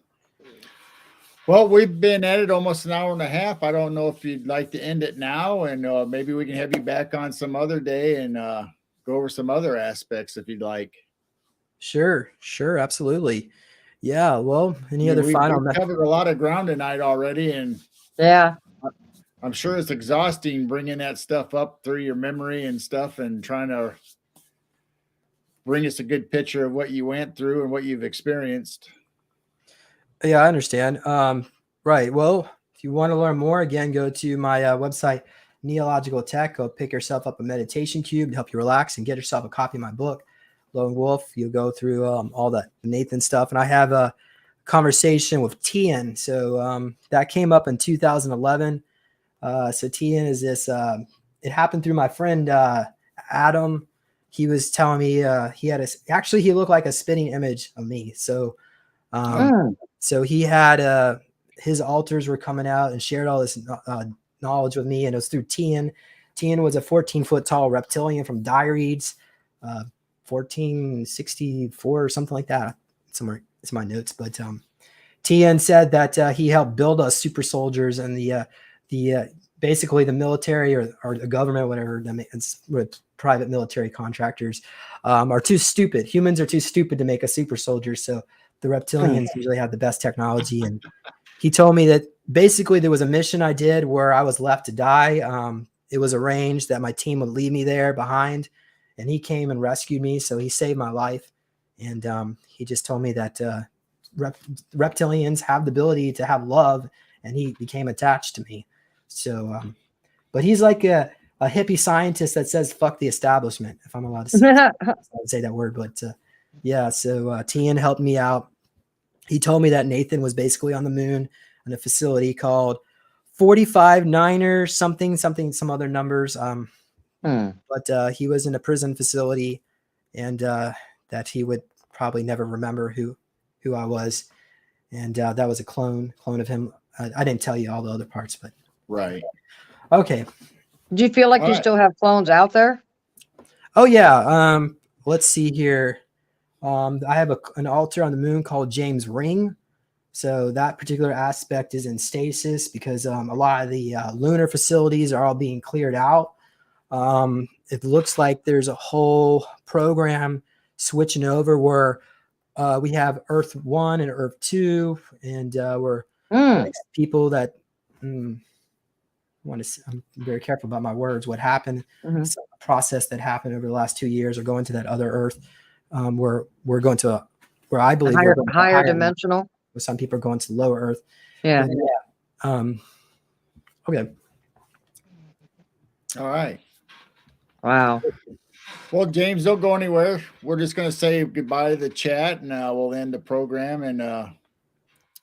Well, we've been at it almost an hour and a half. I don't know if you'd like to end it now, and maybe we can have you back on some other day and go over some other aspects if you'd like. Sure. Absolutely. Yeah. Well, any other final? We've covered a lot of ground tonight already, and yeah, I'm sure it's exhausting bringing that stuff up through your memory and stuff, and trying to bring us a good picture of what you went through and what you've experienced. Yeah, I understand. Right. Well, if you want to learn more, again, go to my website, Neological Tech. Go pick yourself up a meditation cube to help you relax and get yourself a copy of my book, Lone Wolf. You'll go through all the Nathan stuff. And I have a conversation with Tian. So that came up in 2011. So Tian is this, it happened through my friend Adam. He was telling me he looked like a spitting image of me. So so he had his altars were coming out and shared all this knowledge with me, and it was through Tian. Tian was a 14-foot tall reptilian from Diredes, 1464 or something like that. Somewhere it's my notes, but Tian said that he helped build us super soldiers, and the basically the military or the government, whatever, with private military contractors are too stupid. Humans are too stupid to make a super soldier, so the reptilians usually have the best technology. And he told me that basically there was a mission I did where I was left to die. It was arranged that my team would leave me there behind, and he came and rescued me. So he saved my life. And he just told me that reptilians have the ability to have love, and he became attached to me. So, but he's like a hippie scientist that says, fuck the establishment, if I'm allowed to say that word. But so Tian helped me out. He told me that Nathan was basically on the moon in a facility called 45-9 some other numbers. But he was in a prison facility, and that he would probably never remember who I was. And that was a clone of him. I didn't tell you all the other parts, but. Right. Okay. Do you feel like you still have clones out there? Oh yeah. Let's see here. I have an altar on the moon called James Ring. So that particular aspect is in stasis because a lot of the lunar facilities are all being cleared out. It looks like there's a whole program switching over where we have Earth 1 and Earth 2, and we're people that I'm very careful about my words. What happened, a process that happened over the last 2 years, or going to that other Earth. We're going to where I believe higher dimensional. Some people are going to the lower Earth. Yeah. Okay. All right. Wow. Well, James, don't go anywhere. We're just going to say goodbye to the chat, and we'll end the program. And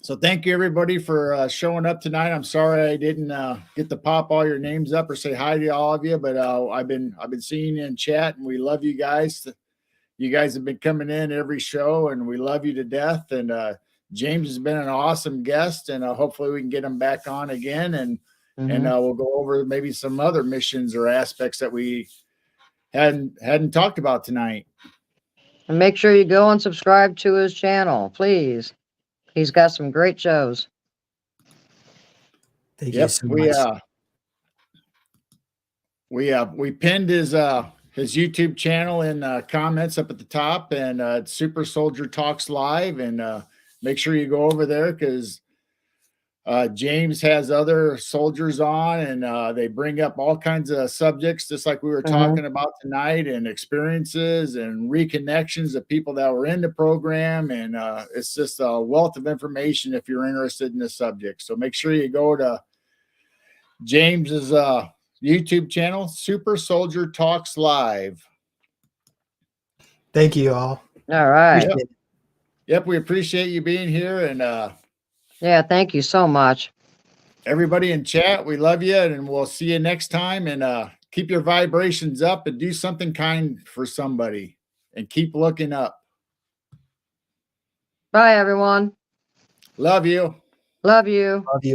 so thank you, everybody, for showing up tonight. I'm sorry I didn't get to pop all your names up or say hi to all of you, but I've been seeing you in chat, and we love you guys. You guys have been coming in every show, and we love you to death. And James has been an awesome guest, and hopefully we can get him back on again, and we'll go over maybe some other missions or aspects that we hadn't talked about tonight. And make sure you go and subscribe to his channel, please. He's got some great shows. Thank you so much. We pinned his YouTube channel in comments up at the top, and it's Super Soldier Talks Live, and make sure you go over there because James has other soldiers on, and they bring up all kinds of subjects, just like we were talking about tonight, and experiences and reconnections of people that were in the program. And it's just a wealth of information if you're interested in the subject. So make sure you go to James's YouTube channel, Super Soldier Talks Live. Thank you all. All right. Yep, we appreciate you being here, and yeah, thank you so much. Everybody in chat, we love you, and we'll see you next time. And keep your vibrations up and do something kind for somebody, and keep looking up. Bye, everyone. Love you. Love you. Love you.